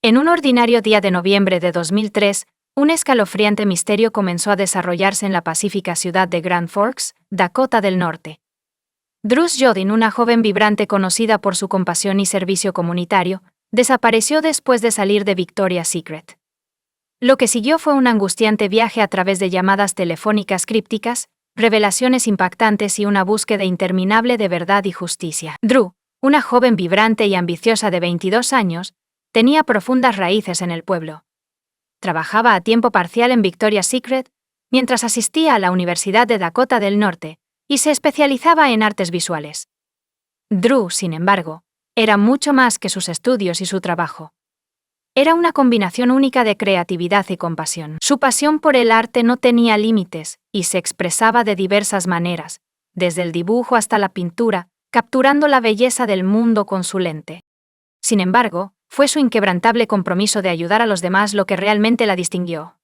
En un ordinario día de noviembre de 2003, un escalofriante misterio comenzó a desarrollarse en la pacífica ciudad de Grand Forks, Dakota del Norte. Druce Jodin, una joven vibrante conocida por su compasión y servicio comunitario, desapareció después de salir de Victoria's Secret. Lo que siguió fue un angustiante viaje a través de llamadas telefónicas crípticas, revelaciones impactantes y una búsqueda interminable de verdad y justicia. Drew, una joven vibrante y ambiciosa de 22 años, tenía profundas raíces en el pueblo. Trabajaba a tiempo parcial en Victoria's Secret, mientras asistía a la Universidad de Dakota del Norte, y se especializaba en artes visuales. Drew, sin embargo, era mucho más que sus estudios y su trabajo. Era una combinación única de creatividad y compasión. Su pasión por el arte no tenía límites y se expresaba de diversas maneras, desde el dibujo hasta la pintura, capturando la belleza del mundo con su lente. Sin embargo, fue su inquebrantable compromiso de ayudar a los demás lo que realmente la distinguió.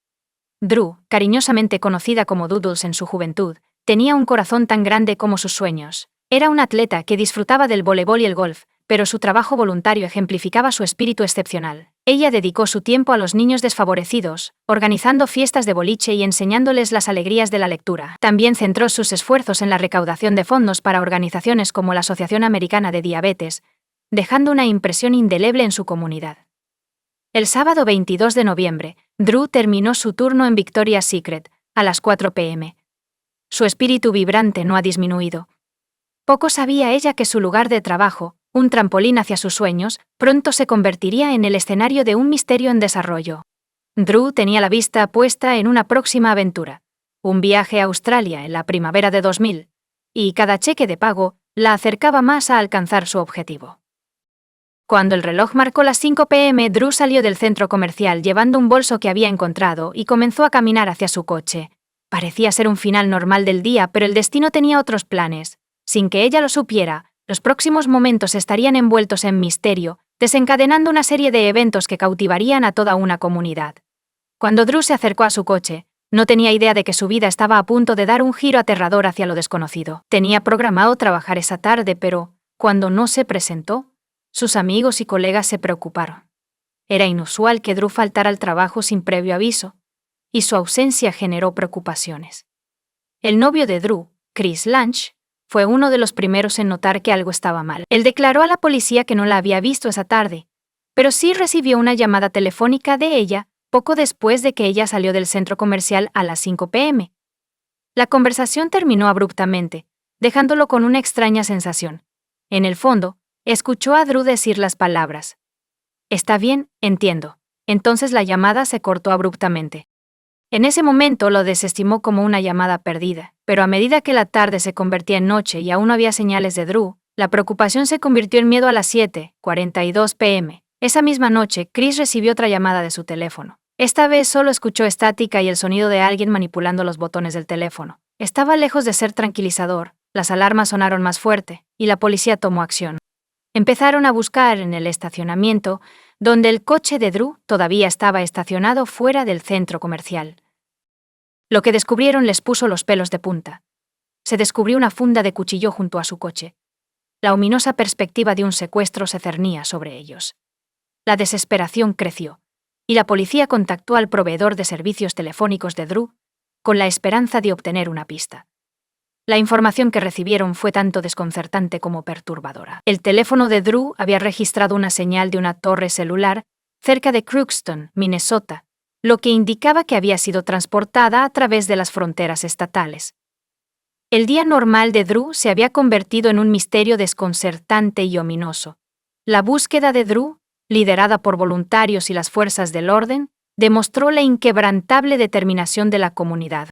Drew, cariñosamente conocida como Doodles en su juventud, tenía un corazón tan grande como sus sueños. Era un atleta que disfrutaba del voleibol y el golf, pero su trabajo voluntario ejemplificaba su espíritu excepcional. Ella dedicó su tiempo a los niños desfavorecidos, organizando fiestas de boliche y enseñándoles las alegrías de la lectura. También centró sus esfuerzos en la recaudación de fondos para organizaciones como la Asociación Americana de Diabetes, dejando una impresión indeleble en su comunidad. El sábado 22 de noviembre, Drew terminó su turno en Victoria's Secret, a las 4 p.m. Su espíritu vibrante no ha disminuido. Poco sabía ella que su lugar de trabajo, un trampolín hacia sus sueños, pronto se convertiría en el escenario de un misterio en desarrollo. Drew tenía la vista puesta en una próxima aventura, un viaje a Australia en la primavera de 2000, y cada cheque de pago la acercaba más a alcanzar su objetivo. Cuando el reloj marcó las 5 p.m., Drew salió del centro comercial llevando un bolso que había encontrado y comenzó a caminar hacia su coche. Parecía ser un final normal del día, pero el destino tenía otros planes. Sin que ella lo supiera, los próximos momentos estarían envueltos en misterio, desencadenando una serie de eventos que cautivarían a toda una comunidad. Cuando Drew se acercó a su coche, no tenía idea de que su vida estaba a punto de dar un giro aterrador hacia lo desconocido. Tenía programado trabajar esa tarde, pero, cuando no se presentó, sus amigos y colegas se preocuparon. Era inusual que Drew faltara al trabajo sin previo aviso, y su ausencia generó preocupaciones. El novio de Drew, Chris Lange, fue uno de los primeros en notar que algo estaba mal. Él declaró a la policía que no la había visto esa tarde, pero sí recibió una llamada telefónica de ella poco después de que ella salió del centro comercial a las 5 p.m. La conversación terminó abruptamente, dejándolo con una extraña sensación. En el fondo, escuchó a Drew decir las palabras: «Está bien, entiendo». Entonces la llamada se cortó abruptamente. En ese momento lo desestimó como una llamada perdida, pero a medida que la tarde se convertía en noche y aún no había señales de Drew, la preocupación se convirtió en miedo a las 7:42 p.m. Esa misma noche, Chris recibió otra llamada de su teléfono. Esta vez solo escuchó estática y el sonido de alguien manipulando los botones del teléfono. Estaba lejos de ser tranquilizador, las alarmas sonaron más fuerte, y la policía tomó acción. Empezaron a buscar en el estacionamiento, donde el coche de Drew todavía estaba estacionado fuera del centro comercial. Lo que descubrieron les puso los pelos de punta. Se descubrió una funda de cuchillo junto a su coche. La ominosa perspectiva de un secuestro se cernía sobre ellos. La desesperación creció, y la policía contactó al proveedor de servicios telefónicos de Drew, con la esperanza de obtener una pista. La información que recibieron fue tanto desconcertante como perturbadora. El teléfono de Drew había registrado una señal de una torre celular cerca de Crookston, Minnesota, lo que indicaba que había sido transportada a través de las fronteras estatales. El día normal de Drew se había convertido en un misterio desconcertante y ominoso. La búsqueda de Drew, liderada por voluntarios y las fuerzas del orden, demostró la inquebrantable determinación de la comunidad.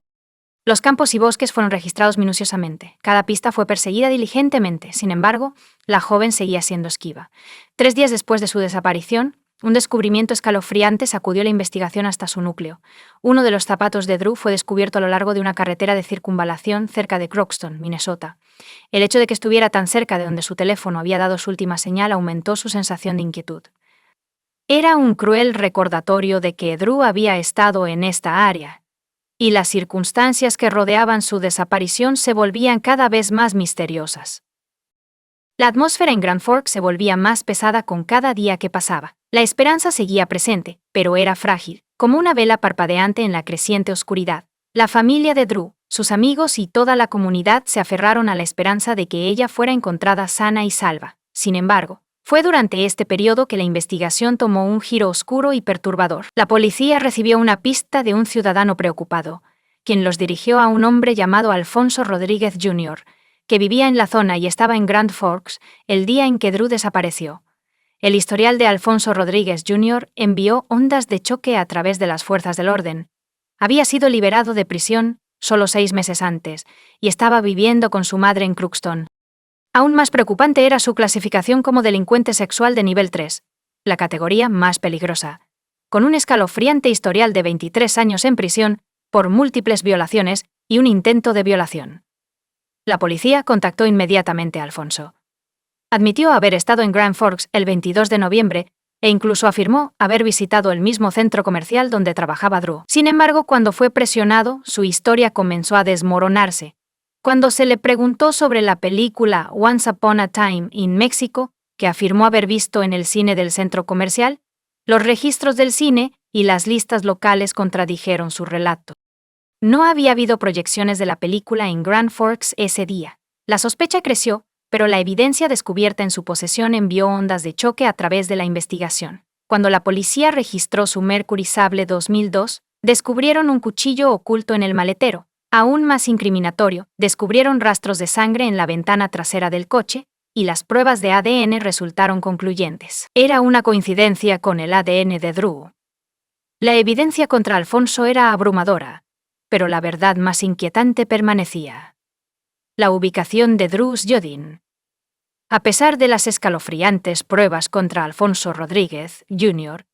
Los campos y bosques fueron registrados minuciosamente. Cada pista fue perseguida diligentemente. Sin embargo, la joven seguía siendo esquiva. 3 días después de su desaparición, un descubrimiento escalofriante sacudió la investigación hasta su núcleo. Uno de los zapatos de Drew fue descubierto a lo largo de una carretera de circunvalación cerca de Crookston, Minnesota. El hecho de que estuviera tan cerca de donde su teléfono había dado su última señal aumentó su sensación de inquietud. Era un cruel recordatorio de que Drew había estado en esta área, y las circunstancias que rodeaban su desaparición se volvían cada vez más misteriosas. La atmósfera en Grand Forks se volvía más pesada con cada día que pasaba. La esperanza seguía presente, pero era frágil, como una vela parpadeante en la creciente oscuridad. La familia de Drew, sus amigos y toda la comunidad se aferraron a la esperanza de que ella fuera encontrada sana y salva. Sin embargo, fue durante este periodo que la investigación tomó un giro oscuro y perturbador. La policía recibió una pista de un ciudadano preocupado, quien los dirigió a un hombre llamado Alfonso Rodríguez Jr., que vivía en la zona y estaba en Grand Forks el día en que Drew desapareció. El historial de Alfonso Rodríguez Jr. envió ondas de choque a través de las fuerzas del orden. Había sido liberado de prisión solo 6 meses antes y estaba viviendo con su madre en Crookston. Aún más preocupante era su clasificación como delincuente sexual de nivel 3, la categoría más peligrosa, con un escalofriante historial de 23 años en prisión por múltiples violaciones y un intento de violación. La policía contactó inmediatamente a Alfonso. Admitió haber estado en Grand Forks el 22 de noviembre e incluso afirmó haber visitado el mismo centro comercial donde trabajaba Drew. Sin embargo, cuando fue presionado, su historia comenzó a desmoronarse. Cuando se le preguntó sobre la película Once Upon a Time in Mexico, que afirmó haber visto en el cine del centro comercial, los registros del cine y las listas locales contradijeron su relato. No había habido proyecciones de la película en Grand Forks ese día. La sospecha creció, pero la evidencia descubierta en su posesión envió ondas de choque a través de la investigación. Cuando la policía registró su Mercury Sable 2002, descubrieron un cuchillo oculto en el maletero. Aún más incriminatorio, descubrieron rastros de sangre en la ventana trasera del coche, y las pruebas de ADN resultaron concluyentes. Era una coincidencia con el ADN de Drew. La evidencia contra Alfonso era abrumadora, pero la verdad más inquietante permanecía: la ubicación de Drew Jodin. A pesar de las escalofriantes pruebas contra Alfonso Rodríguez Jr.,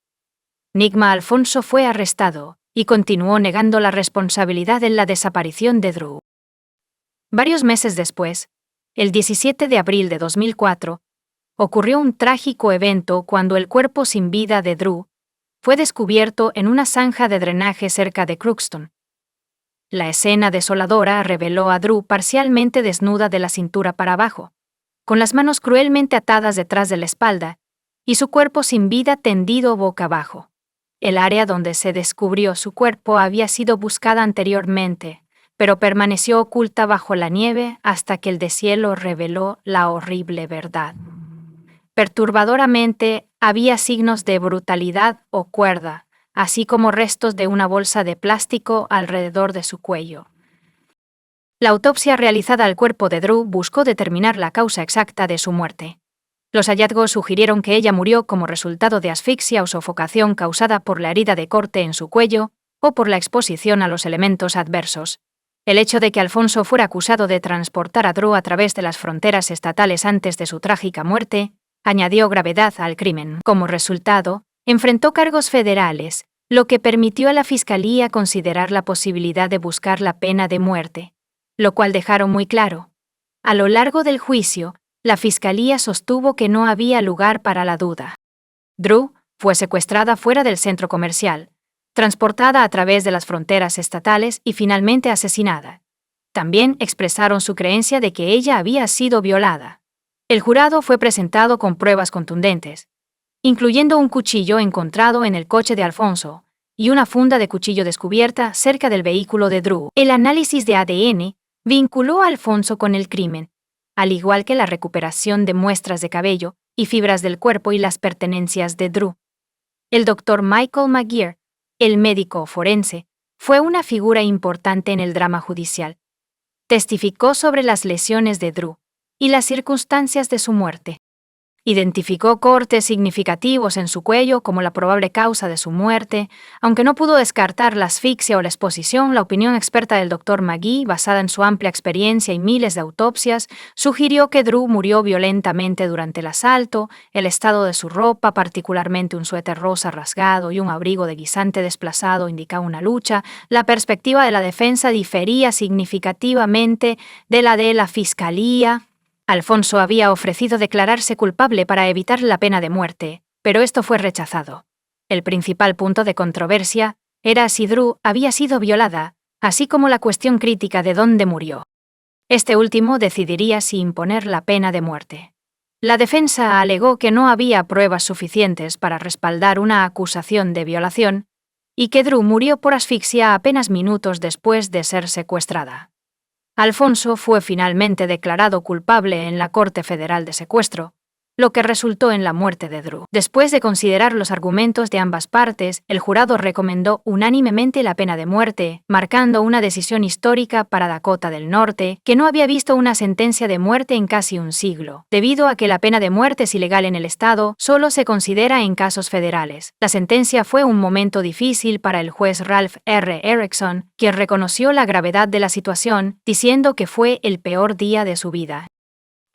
Nigma Alfonso fue arrestado y continuó negando la responsabilidad en la desaparición de Drew. Varios meses después, el 17 de abril de 2004, ocurrió un trágico evento cuando el cuerpo sin vida de Drew fue descubierto en una zanja de drenaje cerca de Crookston. La escena desoladora reveló a Drew parcialmente desnuda de la cintura para abajo, con las manos cruelmente atadas detrás de la espalda, y su cuerpo sin vida tendido boca abajo. El área donde se descubrió su cuerpo había sido buscada anteriormente, pero permaneció oculta bajo la nieve hasta que el deshielo reveló la horrible verdad. Perturbadoramente, había signos de brutalidad o cuerda, así como restos de una bolsa de plástico alrededor de su cuello. La autopsia realizada al cuerpo de Drew buscó determinar la causa exacta de su muerte. Los hallazgos sugirieron que ella murió como resultado de asfixia o sofocación causada por la herida de corte en su cuello o por la exposición a los elementos adversos. El hecho de que Alfonso fuera acusado de transportar a Drew a través de las fronteras estatales antes de su trágica muerte añadió gravedad al crimen. Como resultado, enfrentó cargos federales, lo que permitió a la Fiscalía considerar la posibilidad de buscar la pena de muerte, lo cual dejaron muy claro. A lo largo del juicio, la Fiscalía sostuvo que no había lugar para la duda. Drew fue secuestrada fuera del centro comercial, transportada a través de las fronteras estatales y finalmente asesinada. También expresaron su creencia de que ella había sido violada. El jurado fue presentado con pruebas contundentes, incluyendo un cuchillo encontrado en el coche de Alfonso y una funda de cuchillo descubierta cerca del vehículo de Drew. El análisis de ADN vinculó a Alfonso con el crimen, al igual que la recuperación de muestras de cabello y fibras del cuerpo y las pertenencias de Drew. El doctor Michael McGeer, el médico forense, fue una figura importante en el drama judicial. Testificó sobre las lesiones de Drew y las circunstancias de su muerte. Identificó cortes significativos en su cuello como la probable causa de su muerte. Aunque no pudo descartar la asfixia o la exposición, la opinión experta del Dr. McGee, basada en su amplia experiencia y miles de autopsias, sugirió que Drew murió violentamente durante el asalto. El estado de su ropa, particularmente un suéter rosa rasgado y un abrigo de guisante desplazado, indicaba una lucha. La perspectiva de la defensa difería significativamente de la de la Fiscalía. Alfonso había ofrecido declararse culpable para evitar la pena de muerte, pero esto fue rechazado. El principal punto de controversia era si Drew había sido violada, así como la cuestión crítica de dónde murió. Este último decidiría si imponer la pena de muerte. La defensa alegó que no había pruebas suficientes para respaldar una acusación de violación y que Drew murió por asfixia apenas minutos después de ser secuestrada. Alfonso fue finalmente declarado culpable en la Corte Federal de Secuestro, lo que resultó en la muerte de Drew. Después de considerar los argumentos de ambas partes, el jurado recomendó unánimemente la pena de muerte, marcando una decisión histórica para Dakota del Norte, que no había visto una sentencia de muerte en casi un siglo. Debido a que la pena de muerte es ilegal en el estado, solo se considera en casos federales. La sentencia fue un momento difícil para el juez Ralph R. Erickson, quien reconoció la gravedad de la situación, diciendo que fue el peor día de su vida.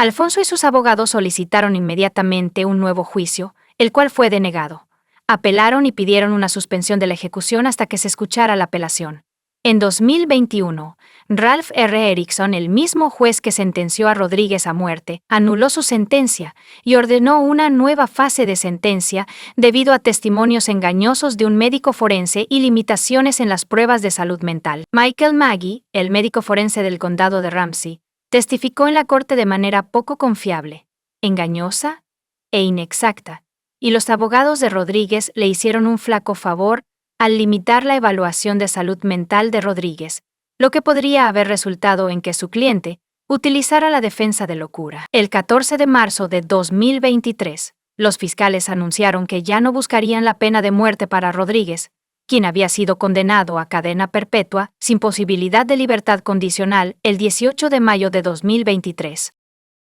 Alfonso y sus abogados solicitaron inmediatamente un nuevo juicio, el cual fue denegado. Apelaron y pidieron una suspensión de la ejecución hasta que se escuchara la apelación. En 2021, Ralph R. Erickson, el mismo juez que sentenció a Rodríguez a muerte, anuló su sentencia y ordenó una nueva fase de sentencia debido a testimonios engañosos de un médico forense y limitaciones en las pruebas de salud mental. Michael Maggie, el médico forense del condado de Ramsey, testificó en la corte de manera poco confiable, engañosa e inexacta, y los abogados de Rodríguez le hicieron un flaco favor al limitar la evaluación de salud mental de Rodríguez, lo que podría haber resultado en que su cliente utilizara la defensa de locura. El 14 de marzo de 2023, los fiscales anunciaron que ya no buscarían la pena de muerte para Rodríguez, quien había sido condenado a cadena perpetua sin posibilidad de libertad condicional el 18 de mayo de 2023.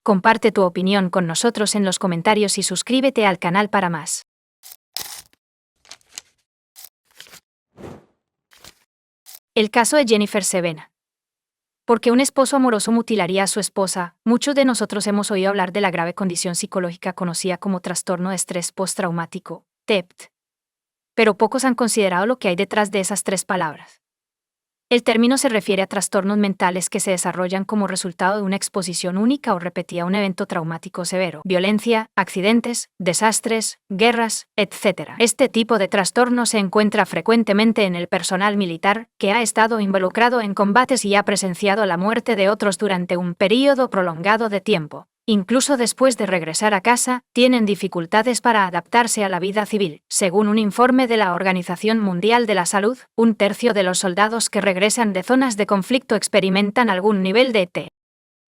Comparte tu opinión con nosotros en los comentarios y suscríbete al canal para más. El caso de Jennifer Sevena. ¿Por qué un esposo amoroso mutilaría a su esposa? Muchos de nosotros hemos oído hablar de la grave condición psicológica conocida como trastorno de estrés postraumático, TEPT. Pero pocos han considerado lo que hay detrás de esas tres palabras. El término se refiere a trastornos mentales que se desarrollan como resultado de una exposición única o repetida a un evento traumático severo, violencia, accidentes, desastres, guerras, etc. Este tipo de trastorno se encuentra frecuentemente en el personal militar, que ha estado involucrado en combates y ha presenciado la muerte de otros durante un período prolongado de tiempo. Incluso después de regresar a casa, tienen dificultades para adaptarse a la vida civil. Según un informe de la Organización Mundial de la Salud, 1/3 de los soldados que regresan de zonas de conflicto experimentan algún nivel de TEPT.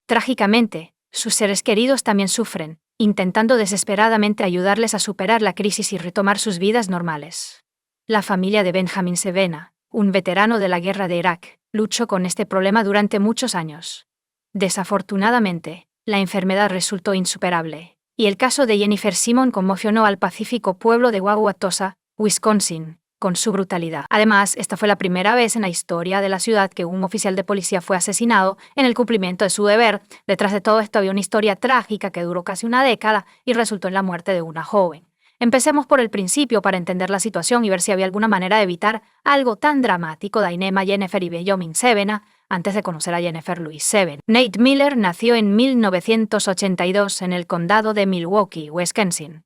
Trágicamente, sus seres queridos también sufren, intentando desesperadamente ayudarles a superar la crisis y retomar sus vidas normales. La familia de Benjamin Sevena, un veterano de la guerra de Irak, luchó con este problema durante muchos años. Desafortunadamente, la enfermedad resultó insuperable, y el caso de Jennifer Simon conmocionó al pacífico pueblo de Wauwatosa, Wisconsin, con su brutalidad. Además, esta fue la primera vez en la historia de la ciudad que un oficial de policía fue asesinado en el cumplimiento de su deber. Detrás de todo esto había una historia trágica que duró casi una década y resultó en la muerte de una joven. Empecemos por el principio para entender la situación y ver si había alguna manera de evitar algo tan dramático. Dainema Jennifer y Benjamin Sevena, antes de conocer a Jennifer Louise Sevena. Nate Miller nació en 1982 en el condado de Milwaukee, Wisconsin.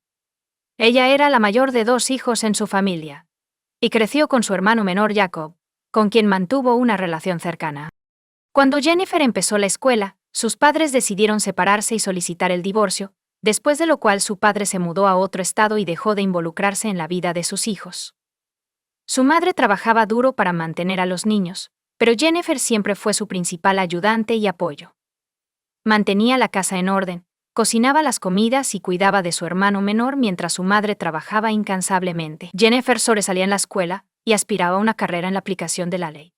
Ella era la mayor de 2 hijos en su familia, y creció con su hermano menor Jacob, con quien mantuvo una relación cercana. Cuando Jennifer empezó la escuela, sus padres decidieron separarse y solicitar el divorcio, después de lo cual su padre se mudó a otro estado y dejó de involucrarse en la vida de sus hijos. Su madre trabajaba duro para mantener a los niños, pero Jennifer siempre fue su principal ayudante y apoyo. Mantenía la casa en orden, cocinaba las comidas y cuidaba de su hermano menor mientras su madre trabajaba incansablemente. Jennifer sobresalía en la escuela y aspiraba a una carrera en la aplicación de la ley.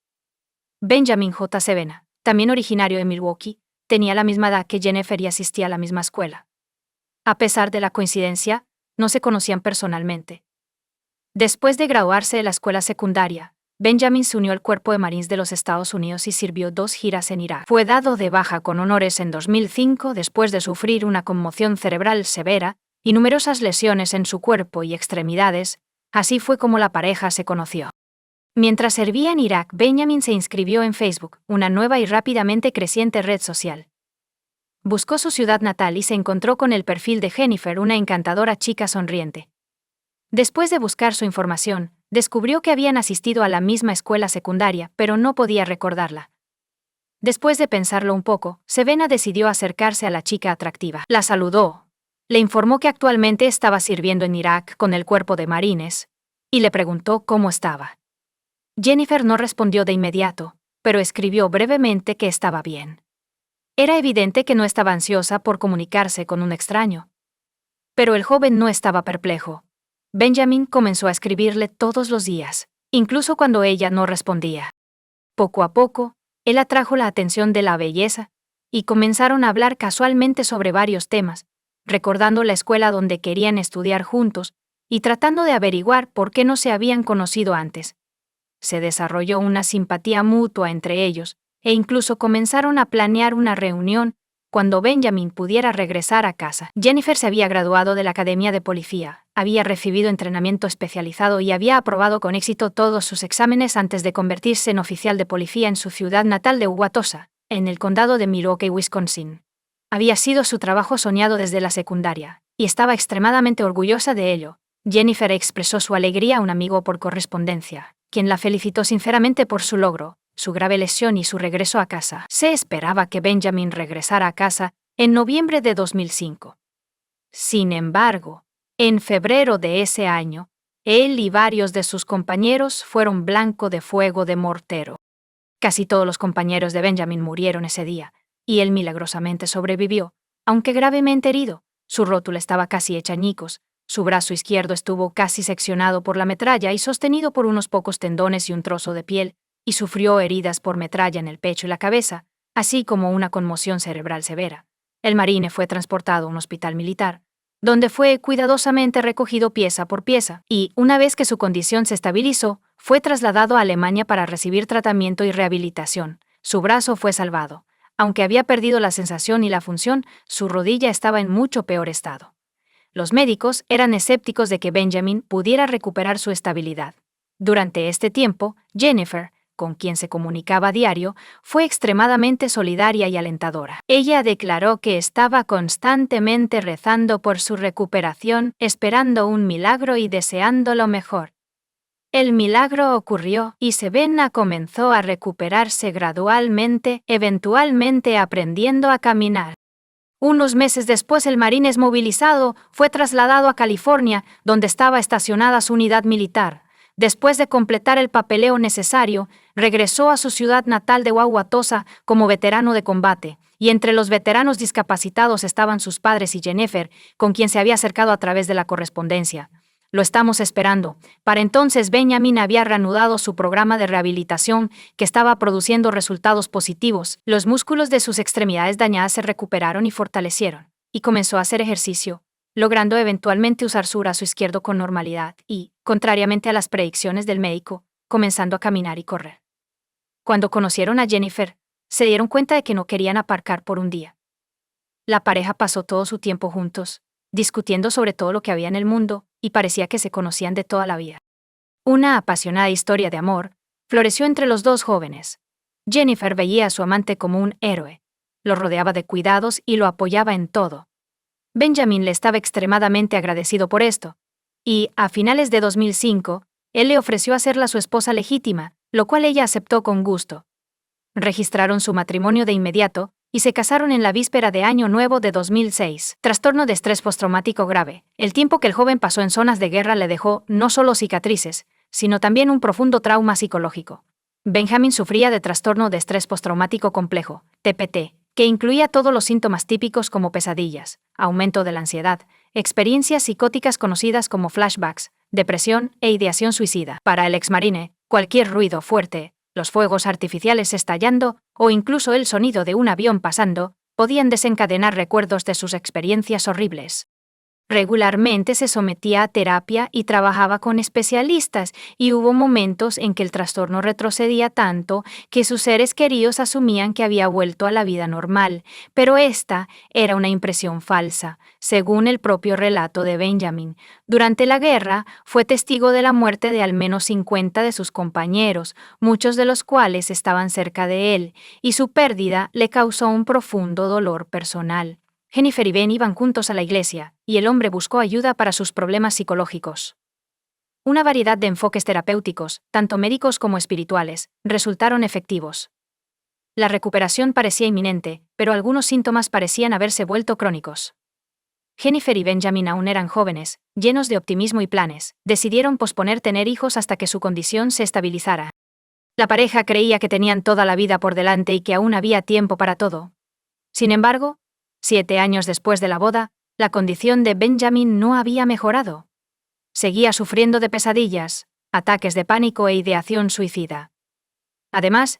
Benjamin J. Sevena, también originario de Milwaukee, tenía la misma edad que Jennifer y asistía a la misma escuela. A pesar de la coincidencia, no se conocían personalmente. Después de graduarse de la escuela secundaria, Benjamin se unió al Cuerpo de Marines de los Estados Unidos y sirvió 2 giras en Irak. Fue dado de baja con honores en 2005 después de sufrir una conmoción cerebral severa y numerosas lesiones en su cuerpo y extremidades. Así fue como la pareja se conoció. Mientras servía en Irak, Benjamin se inscribió en Facebook, una nueva y rápidamente creciente red social. Buscó su ciudad natal y se encontró con el perfil de Jennifer, una encantadora chica sonriente. Después de buscar su información, descubrió que habían asistido a la misma escuela secundaria, pero no podía recordarla. Después de pensarlo un poco, Sevena decidió acercarse a la chica atractiva. La saludó, Le informó que actualmente estaba sirviendo en Irak con el cuerpo de marines, y le preguntó cómo estaba. Jennifer no respondió de inmediato, pero escribió brevemente que estaba bien. Era evidente que no estaba ansiosa por comunicarse con un extraño. Pero el joven no estaba perplejo. Benjamin comenzó a escribirle todos los días, incluso cuando ella no respondía. Poco a poco, él atrajo la atención de la belleza, y comenzaron a hablar casualmente sobre varios temas, recordando la escuela donde querían estudiar juntos, y tratando de averiguar por qué no se habían conocido antes. Se desarrolló una simpatía mutua entre ellos, e incluso comenzaron a planear una reunión cuando Benjamin pudiera regresar a casa. Jennifer se había graduado de la Academia de Policía, había recibido entrenamiento especializado y había aprobado con éxito todos sus exámenes antes de convertirse en oficial de policía en su ciudad natal de Wauwatosa, en el condado de Milwaukee, Wisconsin. Había sido su trabajo soñado desde la secundaria, y estaba extremadamente orgullosa de ello. Jennifer expresó su alegría a un amigo por correspondencia, quien la felicitó sinceramente por su logro, su grave lesión y su regreso a casa. Se esperaba que Benjamin regresara a casa en noviembre de 2005. Sin embargo, en febrero de ese año, él y varios de sus compañeros fueron blanco de fuego de mortero. Casi todos los compañeros de Benjamin murieron ese día, y él milagrosamente sobrevivió, aunque gravemente herido. Su rótula estaba casi hecha añicos, su brazo izquierdo estuvo casi seccionado por la metralla y sostenido por unos pocos tendones y un trozo de piel, y sufrió heridas por metralla en el pecho y la cabeza, así como una conmoción cerebral severa. El marine fue transportado a un hospital militar, donde fue cuidadosamente recogido pieza por pieza, y, una vez que su condición se estabilizó, fue trasladado a Alemania para recibir tratamiento y rehabilitación. Su brazo fue salvado. Aunque había perdido la sensación y la función, su rodilla estaba en mucho peor estado. Los médicos eran escépticos de que Benjamin pudiera recuperar su estabilidad. Durante este tiempo, Jennifer, con quien se comunicaba a diario, fue extremadamente solidaria y alentadora. Ella declaró que estaba constantemente rezando por su recuperación, esperando un milagro y deseando lo mejor. El milagro ocurrió y Savannah comenzó a recuperarse gradualmente, eventualmente aprendiendo a caminar. Unos meses después el marine movilizado fue trasladado a California, donde estaba estacionada su unidad militar. Después de completar el papeleo necesario, regresó a su ciudad natal de Wauwatosa como veterano de combate, y entre los veteranos discapacitados estaban sus padres y Jennifer, con quien se había acercado a través de la correspondencia. Lo estamos esperando. Para entonces Benjamin había reanudado su programa de rehabilitación, que estaba produciendo resultados positivos. Los músculos de sus extremidades dañadas se recuperaron y fortalecieron, y comenzó a hacer ejercicio, logrando eventualmente usar su brazo izquierdo con normalidad y, contrariamente a las predicciones del médico, comenzando a caminar y correr. Cuando conocieron a Jennifer, se dieron cuenta de que no querían aparcar por un día. La pareja pasó todo su tiempo juntos, discutiendo sobre todo lo que había en el mundo, y parecía que se conocían de toda la vida. Una apasionada historia de amor floreció entre los dos jóvenes. Jennifer veía a su amante como un héroe, lo rodeaba de cuidados y lo apoyaba en todo. Benjamin le estaba extremadamente agradecido por esto, y, a finales de 2005, él le ofreció hacerla su esposa legítima, lo cual ella aceptó con gusto. Registraron su matrimonio de inmediato, y se casaron en la víspera de Año Nuevo de 2006. Trastorno de estrés postraumático grave. El tiempo que el joven pasó en zonas de guerra le dejó no solo cicatrices, sino también un profundo trauma psicológico. Benjamin sufría de trastorno de estrés postraumático complejo, TPT, que incluía todos los síntomas típicos como pesadillas, aumento de la ansiedad, experiencias psicóticas conocidas como flashbacks, depresión e ideación suicida. Para el exmarine, cualquier ruido fuerte, los fuegos artificiales estallando o incluso el sonido de un avión pasando, podían desencadenar recuerdos de sus experiencias horribles. Regularmente se sometía a terapia y trabajaba con especialistas, y hubo momentos en que el trastorno retrocedía tanto que sus seres queridos asumían que había vuelto a la vida normal, pero esta era una impresión falsa, según el propio relato de Benjamin. Durante la guerra, fue testigo de la muerte de al menos 50 de sus compañeros, muchos de los cuales estaban cerca de él, y su pérdida le causó un profundo dolor personal. Jennifer y Ben iban juntos a la iglesia, y el hombre buscó ayuda para sus problemas psicológicos. Una variedad de enfoques terapéuticos, tanto médicos como espirituales, resultaron efectivos. La recuperación parecía inminente, pero algunos síntomas parecían haberse vuelto crónicos. Jennifer y Benjamin aún eran jóvenes, llenos de optimismo y planes. Decidieron posponer tener hijos hasta que su condición se estabilizara. La pareja creía que tenían toda la vida por delante y que aún había tiempo para todo. Sin embargo, 7 años después de la boda, la condición de Benjamin no había mejorado. Seguía sufriendo de pesadillas, ataques de pánico e ideación suicida. Además,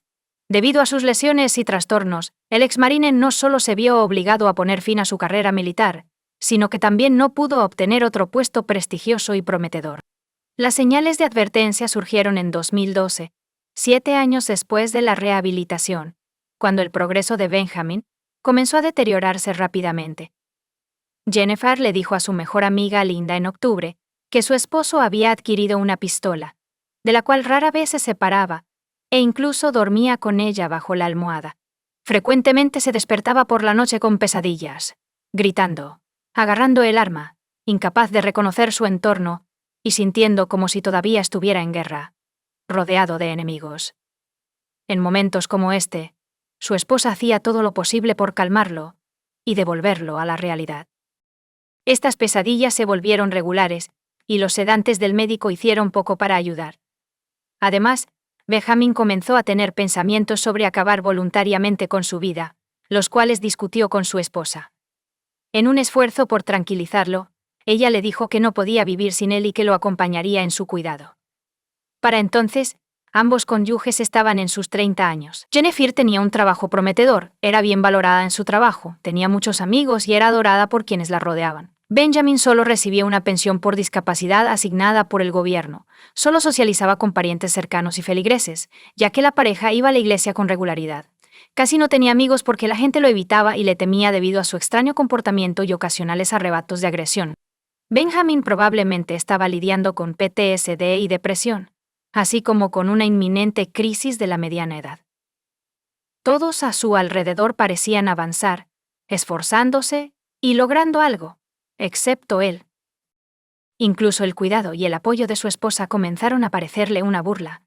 debido a sus lesiones y trastornos, el exmarine no solo se vio obligado a poner fin a su carrera militar, sino que también no pudo obtener otro puesto prestigioso y prometedor. Las señales de advertencia surgieron en 2012, 7 años después de la rehabilitación, cuando el progreso de Benjamin comenzó a deteriorarse rápidamente. Jennifer le dijo a su mejor amiga Linda en octubre que su esposo había adquirido una pistola, de la cual rara vez se separaba, e incluso dormía con ella bajo la almohada. Frecuentemente se despertaba por la noche con pesadillas, gritando, agarrando el arma, incapaz de reconocer su entorno y sintiendo como si todavía estuviera en guerra, rodeado de enemigos. En momentos como este, su esposa hacía todo lo posible por calmarlo y devolverlo a la realidad. Estas pesadillas se volvieron regulares y los sedantes del médico hicieron poco para ayudar. Además, Benjamin comenzó a tener pensamientos sobre acabar voluntariamente con su vida, los cuales discutió con su esposa. En un esfuerzo por tranquilizarlo, ella le dijo que no podía vivir sin él y que lo acompañaría en su cuidado. Para entonces, ambos cónyuges estaban en sus 30 años. Jennifer tenía un trabajo prometedor, era bien valorada en su trabajo, tenía muchos amigos y era adorada por quienes la rodeaban. Benjamin solo recibía una pensión por discapacidad asignada por el gobierno, solo socializaba con parientes cercanos y feligreses, ya que la pareja iba a la iglesia con regularidad. Casi no tenía amigos porque la gente lo evitaba y le temía debido a su extraño comportamiento y ocasionales arrebatos de agresión. Benjamin probablemente estaba lidiando con PTSD y depresión, así como con una inminente crisis de la mediana edad. Todos a su alrededor parecían avanzar, esforzándose y logrando algo, excepto él. Incluso el cuidado y el apoyo de su esposa comenzaron a parecerle una burla,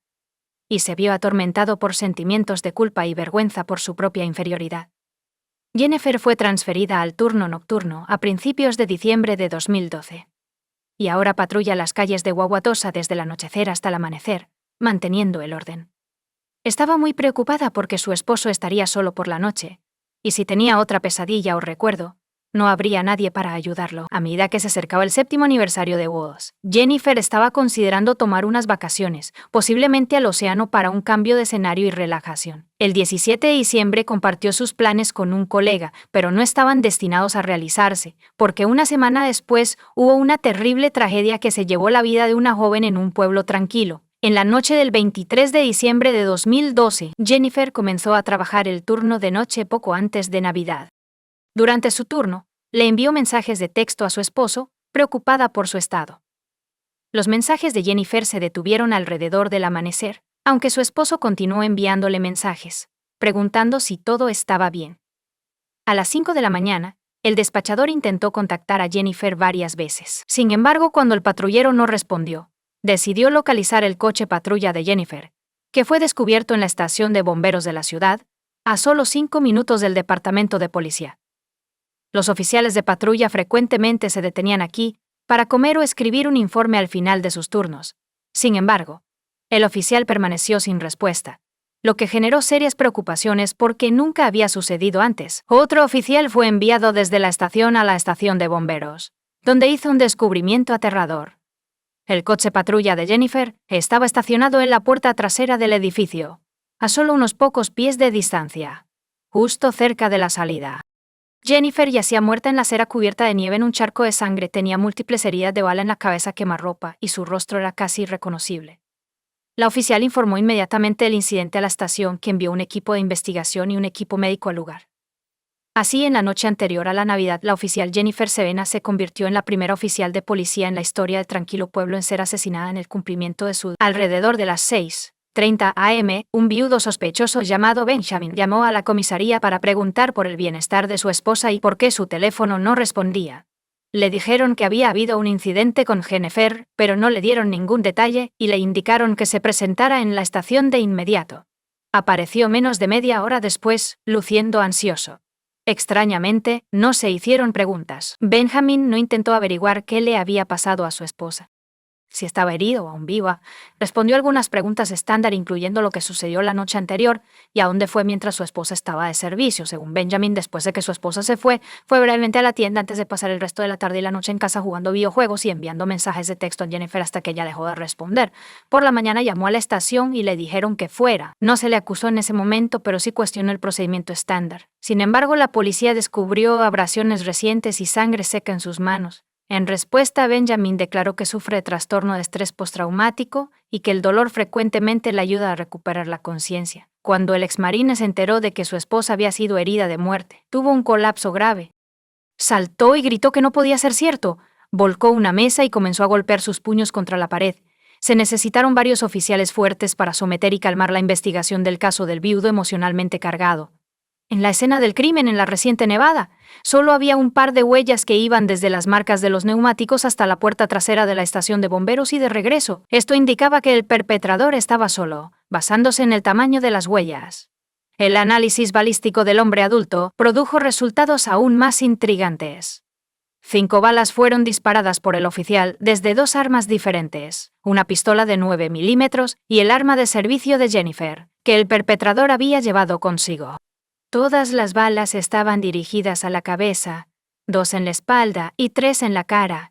y se vio atormentado por sentimientos de culpa y vergüenza por su propia inferioridad. Jennifer fue transferida al turno nocturno a principios de diciembre de 2012. Y ahora patrulla las calles de Wauwatosa desde el anochecer hasta el amanecer, manteniendo el orden. Estaba muy preocupada porque su esposo estaría solo por la noche, y si tenía otra pesadilla o recuerdo, no habría nadie para ayudarlo. A medida que se acercaba el 7º aniversario de Woz, Jennifer estaba considerando tomar unas vacaciones, posiblemente al océano para un cambio de escenario y relajación. El 17 de diciembre compartió sus planes con un colega, pero no estaban destinados a realizarse, porque una semana después hubo una terrible tragedia que se llevó la vida de una joven en un pueblo tranquilo. En la noche del 23 de diciembre de 2012, Jennifer comenzó a trabajar el turno de noche poco antes de Navidad. Durante su turno, le envió mensajes de texto a su esposo, preocupada por su estado. Los mensajes de Jennifer se detuvieron alrededor del amanecer, aunque su esposo continuó enviándole mensajes, preguntando si todo estaba bien. A las 5 de la mañana, el despachador intentó contactar a Jennifer varias veces. Sin embargo, cuando el patrullero no respondió, decidió localizar el coche patrulla de Jennifer, que fue descubierto en la estación de bomberos de la ciudad, a solo 5 minutos del departamento de policía. Los oficiales de patrulla frecuentemente se detenían aquí para comer o escribir un informe al final de sus turnos. Sin embargo, el oficial permaneció sin respuesta, lo que generó serias preocupaciones porque nunca había sucedido antes. Otro oficial fue enviado desde la estación a la estación de bomberos, donde hizo un descubrimiento aterrador. El coche patrulla de Jennifer estaba estacionado en la puerta trasera del edificio, a solo unos pocos pies de distancia, justo cerca de la salida. Jennifer yacía muerta en la acera cubierta de nieve en un charco de sangre, tenía múltiples heridas de bala en la cabeza, quemarropa, y su rostro era casi irreconocible. La oficial informó inmediatamente del incidente a la estación, que envió un equipo de investigación y un equipo médico al lugar. Así, en la noche anterior a la Navidad, la oficial Jennifer Sevena se convirtió en la primera oficial de policía en la historia del tranquilo pueblo en ser asesinada en el cumplimiento de su... Alrededor de las 6:30 am, un viudo sospechoso llamado Benjamin llamó a la comisaría para preguntar por el bienestar de su esposa y por qué su teléfono no respondía. Le dijeron que había habido un incidente con Jennifer, pero no le dieron ningún detalle y le indicaron que se presentara en la estación de inmediato. Apareció menos de media hora después, luciendo ansioso. Extrañamente, no se hicieron preguntas. Benjamin no intentó averiguar qué le había pasado a su esposa. Si estaba herido o aún viva, respondió algunas preguntas estándar incluyendo lo que sucedió la noche anterior y a dónde fue mientras su esposa estaba de servicio. Según Benjamin, después de que su esposa se fue brevemente a la tienda antes de pasar el resto de la tarde y la noche en casa jugando videojuegos y enviando mensajes de texto a Jennifer hasta que ella dejó de responder. Por la mañana llamó a la estación y le dijeron que fuera. No se le acusó en ese momento, pero sí cuestionó el procedimiento estándar. Sin embargo, la policía descubrió abrasiones recientes y sangre seca en sus manos. En respuesta, Benjamin declaró que sufre de trastorno de estrés postraumático y que el dolor frecuentemente le ayuda a recuperar la conciencia. Cuando el exmarine se enteró de que su esposa había sido herida de muerte, tuvo un colapso grave. Saltó y gritó que no podía ser cierto. Volcó una mesa y comenzó a golpear sus puños contra la pared. Se necesitaron varios oficiales fuertes para someter y calmar la investigación del caso del viudo emocionalmente cargado. En la escena del crimen en la reciente Nevada, solo había un par de huellas que iban desde las marcas de los neumáticos hasta la puerta trasera de la estación de bomberos y de regreso. Esto indicaba que el perpetrador estaba solo, basándose en el tamaño de las huellas. El análisis balístico del hombre adulto produjo resultados aún más intrigantes. 5 balas fueron disparadas por el oficial desde 2 armas diferentes, una pistola de 9 milímetros y el arma de servicio de Jennifer, que el perpetrador había llevado consigo. Todas las balas estaban dirigidas a la cabeza, 2 en la espalda y 3 en la cara,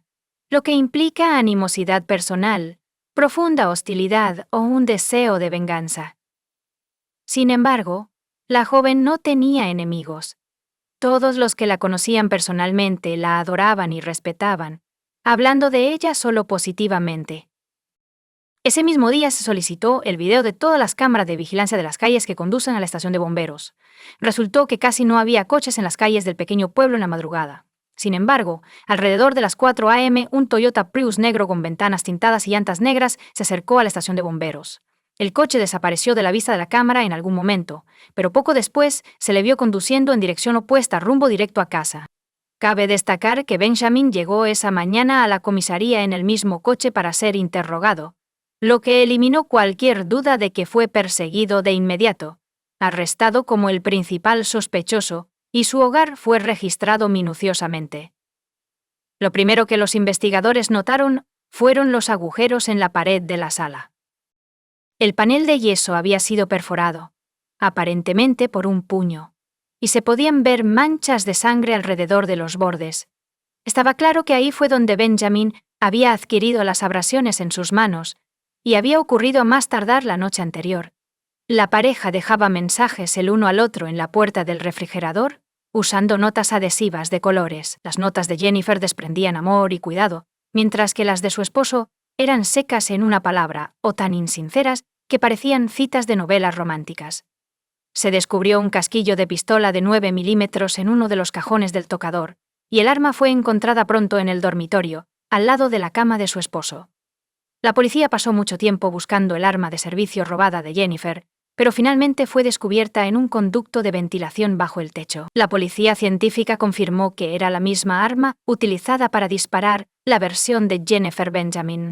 lo que implica animosidad personal, profunda hostilidad o un deseo de venganza. Sin embargo, la joven no tenía enemigos. Todos los que la conocían personalmente la adoraban y respetaban, hablando de ella solo positivamente. Ese mismo día se solicitó el video de todas las cámaras de vigilancia de las calles que conducen a la estación de bomberos. Resultó que casi no había coches en las calles del pequeño pueblo en la madrugada. Sin embargo, alrededor de las 4 a.m., un Toyota Prius negro con ventanas tintadas y llantas negras se acercó a la estación de bomberos. El coche desapareció de la vista de la cámara en algún momento, pero poco después se le vio conduciendo en dirección opuesta rumbo directo a casa. Cabe destacar que Benjamin llegó esa mañana a la comisaría en el mismo coche para ser interrogado, lo que eliminó cualquier duda de que fue perseguido de inmediato, arrestado como el principal sospechoso, y su hogar fue registrado minuciosamente. Lo primero que los investigadores notaron fueron los agujeros en la pared de la sala. El panel de yeso había sido perforado, aparentemente por un puño, y se podían ver manchas de sangre alrededor de los bordes. Estaba claro que ahí fue donde Benjamin había adquirido las abrasiones en sus manos, y había ocurrido a más tardar la noche anterior. La pareja dejaba mensajes el uno al otro en la puerta del refrigerador, usando notas adhesivas de colores. Las notas de Jennifer desprendían amor y cuidado, mientras que las de su esposo eran secas en una palabra o tan insinceras que parecían citas de novelas románticas. Se descubrió un casquillo de pistola de 9 milímetros en uno de los cajones del tocador, y el arma fue encontrada pronto en el dormitorio, al lado de la cama de su esposo. La policía pasó mucho tiempo buscando el arma de servicio robada de Jennifer, pero finalmente fue descubierta en un conducto de ventilación bajo el techo. La policía científica confirmó que era la misma arma utilizada para disparar la versión de Jennifer Benjamin.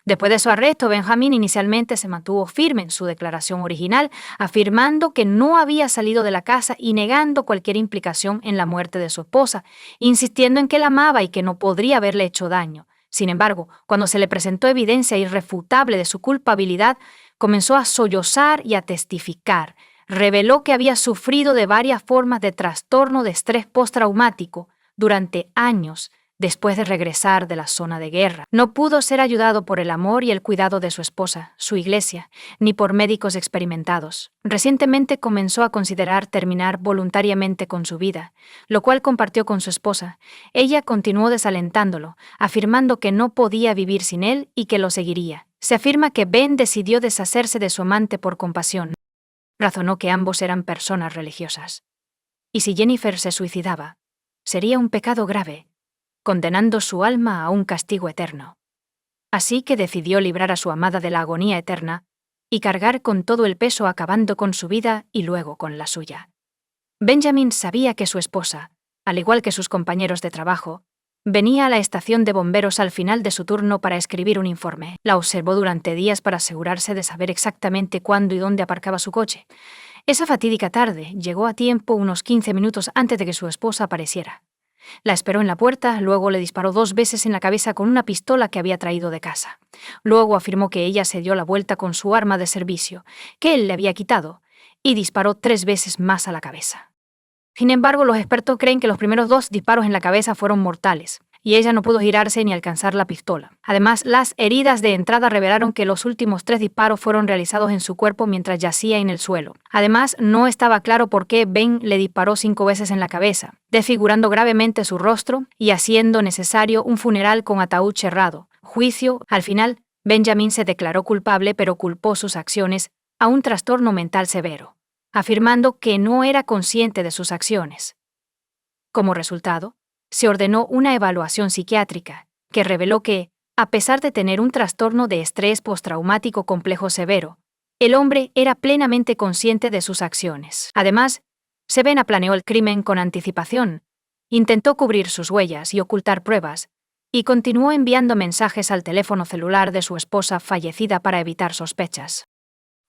Después de su arresto, Benjamin inicialmente se mantuvo firme en su declaración original, afirmando que no había salido de la casa y negando cualquier implicación en la muerte de su esposa, insistiendo en que la amaba y que no podría haberle hecho daño. Sin embargo, cuando se le presentó evidencia irrefutable de su culpabilidad, comenzó a sollozar y a testificar. Reveló que había sufrido de varias formas de trastorno de estrés postraumático durante años después de regresar de la zona de guerra. No pudo ser ayudado por el amor y el cuidado de su esposa, su iglesia, ni por médicos experimentados. Recientemente comenzó a considerar terminar voluntariamente con su vida, lo cual compartió con su esposa. Ella continuó desalentándolo, afirmando que no podía vivir sin él y que lo seguiría. Se afirma que Ben decidió deshacerse de su amante por compasión. Razonó que ambos eran personas religiosas. Y si Jennifer se suicidaba, sería un pecado grave, condenando su alma a un castigo eterno. Así que decidió librar a su amada de la agonía eterna y cargar con todo el peso acabando con su vida y luego con la suya. Benjamin sabía que su esposa, al igual que sus compañeros de trabajo, venía a la estación de bomberos al final de su turno para escribir un informe. La observó durante días para asegurarse de saber exactamente cuándo y dónde aparcaba su coche. Esa fatídica tarde llegó a tiempo unos 15 minutos antes de que su esposa apareciera. La esperó en la puerta, luego le disparó 2 veces en la cabeza con una pistola que había traído de casa. Luego afirmó que ella se dio la vuelta con su arma de servicio, que él le había quitado, y disparó 3 veces más a la cabeza. Sin embargo, los expertos creen que los primeros 2 disparos en la cabeza fueron mortales, y ella no pudo girarse ni alcanzar la pistola. Además, las heridas de entrada revelaron que los últimos 3 disparos fueron realizados en su cuerpo mientras yacía en el suelo. Además, no estaba claro por qué Ben le disparó 5 veces en la cabeza, desfigurando gravemente su rostro y haciendo necesario un funeral con ataúd cerrado. Juicio. Al final, Benjamin se declaró culpable, pero culpó sus acciones a un trastorno mental severo, afirmando que no era consciente de sus acciones. Como resultado, se ordenó una evaluación psiquiátrica, que reveló que, a pesar de tener un trastorno de estrés postraumático complejo severo, el hombre era plenamente consciente de sus acciones. Además, Sevena planeó el crimen con anticipación, intentó cubrir sus huellas y ocultar pruebas, y continuó enviando mensajes al teléfono celular de su esposa fallecida para evitar sospechas.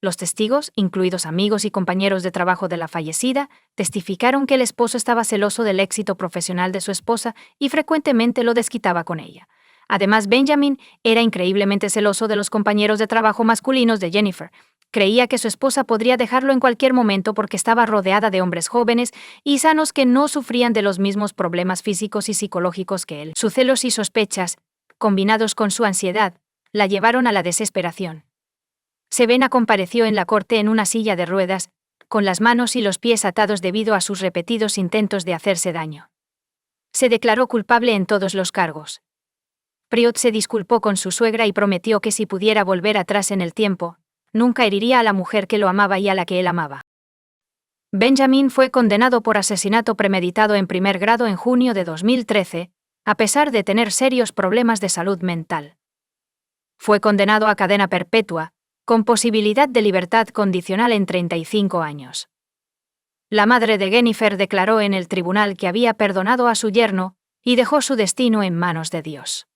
Los testigos, incluidos amigos y compañeros de trabajo de la fallecida, testificaron que el esposo estaba celoso del éxito profesional de su esposa y frecuentemente lo desquitaba con ella. Además, Benjamin era increíblemente celoso de los compañeros de trabajo masculinos de Jennifer. Creía que su esposa podría dejarlo en cualquier momento porque estaba rodeada de hombres jóvenes y sanos que no sufrían de los mismos problemas físicos y psicológicos que él. Sus celos y sospechas, combinados con su ansiedad, la llevaron a la desesperación. Sevena compareció en la corte en una silla de ruedas, con las manos y los pies atados debido a sus repetidos intentos de hacerse daño. Se declaró culpable en todos los cargos. Priot se disculpó con su suegra y prometió que si pudiera volver atrás en el tiempo, nunca heriría a la mujer que lo amaba y a la que él amaba. Benjamin fue condenado por asesinato premeditado en primer grado en junio de 2013, a pesar de tener serios problemas de salud mental. Fue condenado a cadena perpetua, con posibilidad de libertad condicional en 35 años. La madre de Jennifer declaró en el tribunal que había perdonado a su yerno y dejó su destino en manos de Dios.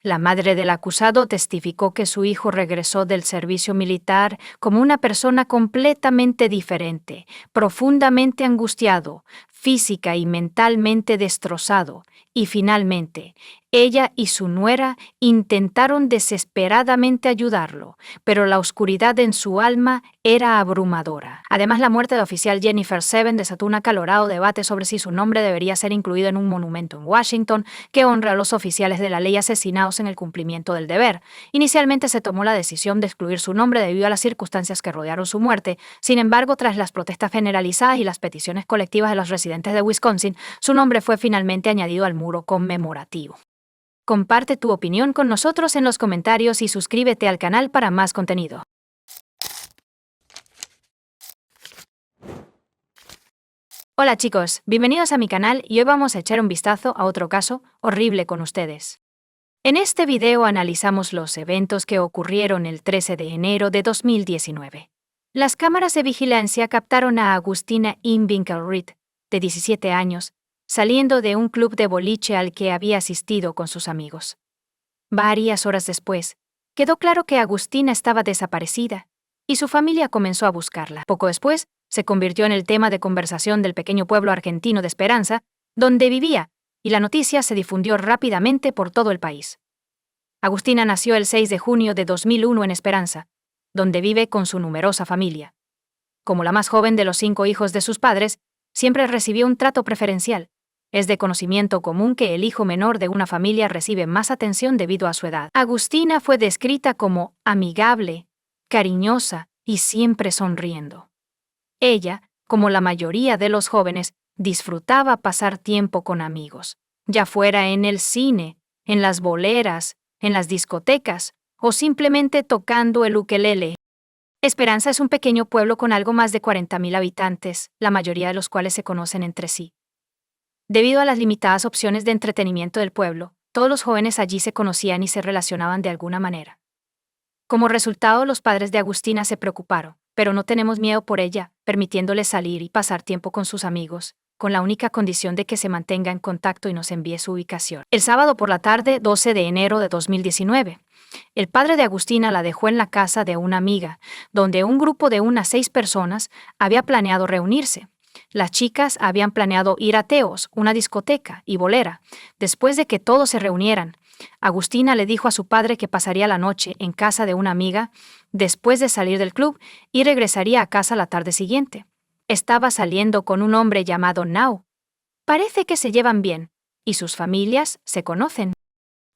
La madre del acusado testificó que su hijo regresó del servicio militar como una persona completamente diferente, profundamente angustiado, física y mentalmente destrozado, y finalmente, ella y su nuera intentaron desesperadamente ayudarlo, pero la oscuridad en su alma era abrumadora. Además, la muerte de oficial Jennifer Seven desató un acalorado debate sobre si su nombre debería ser incluido en un monumento en Washington que honra a los oficiales de la ley asesinados en el cumplimiento del deber. Inicialmente se tomó la decisión de excluir su nombre debido a las circunstancias que rodearon su muerte. Sin embargo, tras las protestas generalizadas y las peticiones colectivas de los residentes de Wisconsin, su nombre fue finalmente añadido al muro conmemorativo. Comparte tu opinión con nosotros en los comentarios y suscríbete al canal para más contenido. Hola chicos, bienvenidos a mi canal y hoy vamos a echar un vistazo a otro caso horrible con ustedes. En este video analizamos los eventos que ocurrieron el 13 de enero de 2019. Las cámaras de vigilancia captaron a Agustina Winkelried, de 17 años, saliendo de un club de boliche al que había asistido con sus amigos. Varias horas después, quedó claro que Agustina estaba desaparecida, y su familia comenzó a buscarla. Poco después, se convirtió en el tema de conversación del pequeño pueblo argentino de Esperanza, donde vivía, y la noticia se difundió rápidamente por todo el país. Agustina nació el 6 de junio de 2001 en Esperanza, donde vive con su numerosa familia. Como la más joven de los 5 hijos de sus padres, siempre recibió un trato preferencial. Es de conocimiento común que el hijo menor de una familia recibe más atención debido a su edad. Agustina fue descrita como amigable, cariñosa y siempre sonriendo. Ella, como la mayoría de los jóvenes, disfrutaba pasar tiempo con amigos, ya fuera en el cine, en las boleras, en las discotecas o simplemente tocando el ukelele. Esperanza es un pequeño pueblo con algo más de 40,000 habitantes, la mayoría de los cuales se conocen entre sí. Debido a las limitadas opciones de entretenimiento del pueblo, todos los jóvenes allí se conocían y se relacionaban de alguna manera. Como resultado, los padres de Agustina se preocuparon, pero no tenemos miedo por ella, permitiéndole salir y pasar tiempo con sus amigos, con la única condición de que se mantenga en contacto y nos envíe su ubicación. El sábado por la tarde, 12 de enero de 2019, El padre de Agustina la dejó en la casa de una amiga, donde un grupo de unas 6 personas había planeado reunirse. Las chicas habían planeado ir a Teos, una discoteca, y Bolera. Después de que todos se reunieran, Agustina le dijo a su padre que pasaría la noche en casa de una amiga después de salir del club y regresaría a casa la tarde siguiente. Estaba saliendo con un hombre llamado Nau. Parece que se llevan bien, y sus familias se conocen.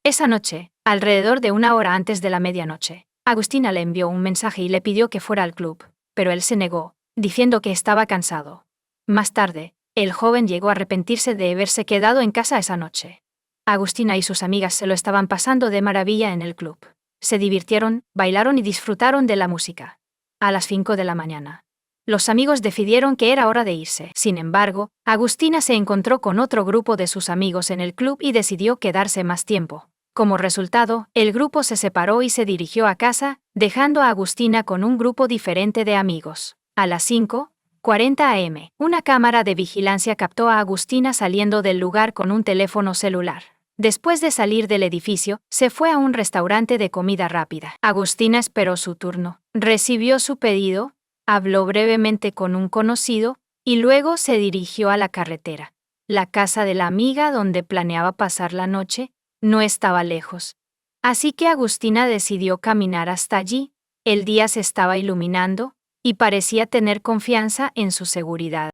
Esa noche, alrededor de 1 hora antes de la medianoche, Agustina le envió un mensaje y le pidió que fuera al club, pero él se negó, diciendo que estaba cansado. Más tarde, el joven llegó a arrepentirse de haberse quedado en casa esa noche. Agustina y sus amigas se lo estaban pasando de maravilla en el club. Se divirtieron, bailaron y disfrutaron de la música. A las 5 de la mañana, los amigos decidieron que era hora de irse. Sin embargo, Agustina se encontró con otro grupo de sus amigos en el club y decidió quedarse más tiempo. Como resultado, el grupo se separó y se dirigió a casa, dejando a Agustina con un grupo diferente de amigos. A las 5:40 am, una cámara de vigilancia captó a Agustina saliendo del lugar con un teléfono celular. Después de salir del edificio, se fue a un restaurante de comida rápida. Agustina esperó su turno, recibió su pedido, habló brevemente con un conocido y luego se dirigió a la carretera. La casa de la amiga donde planeaba pasar la noche no estaba lejos. Así que Agustina decidió caminar hasta allí. El día se estaba iluminando y parecía tener confianza en su seguridad.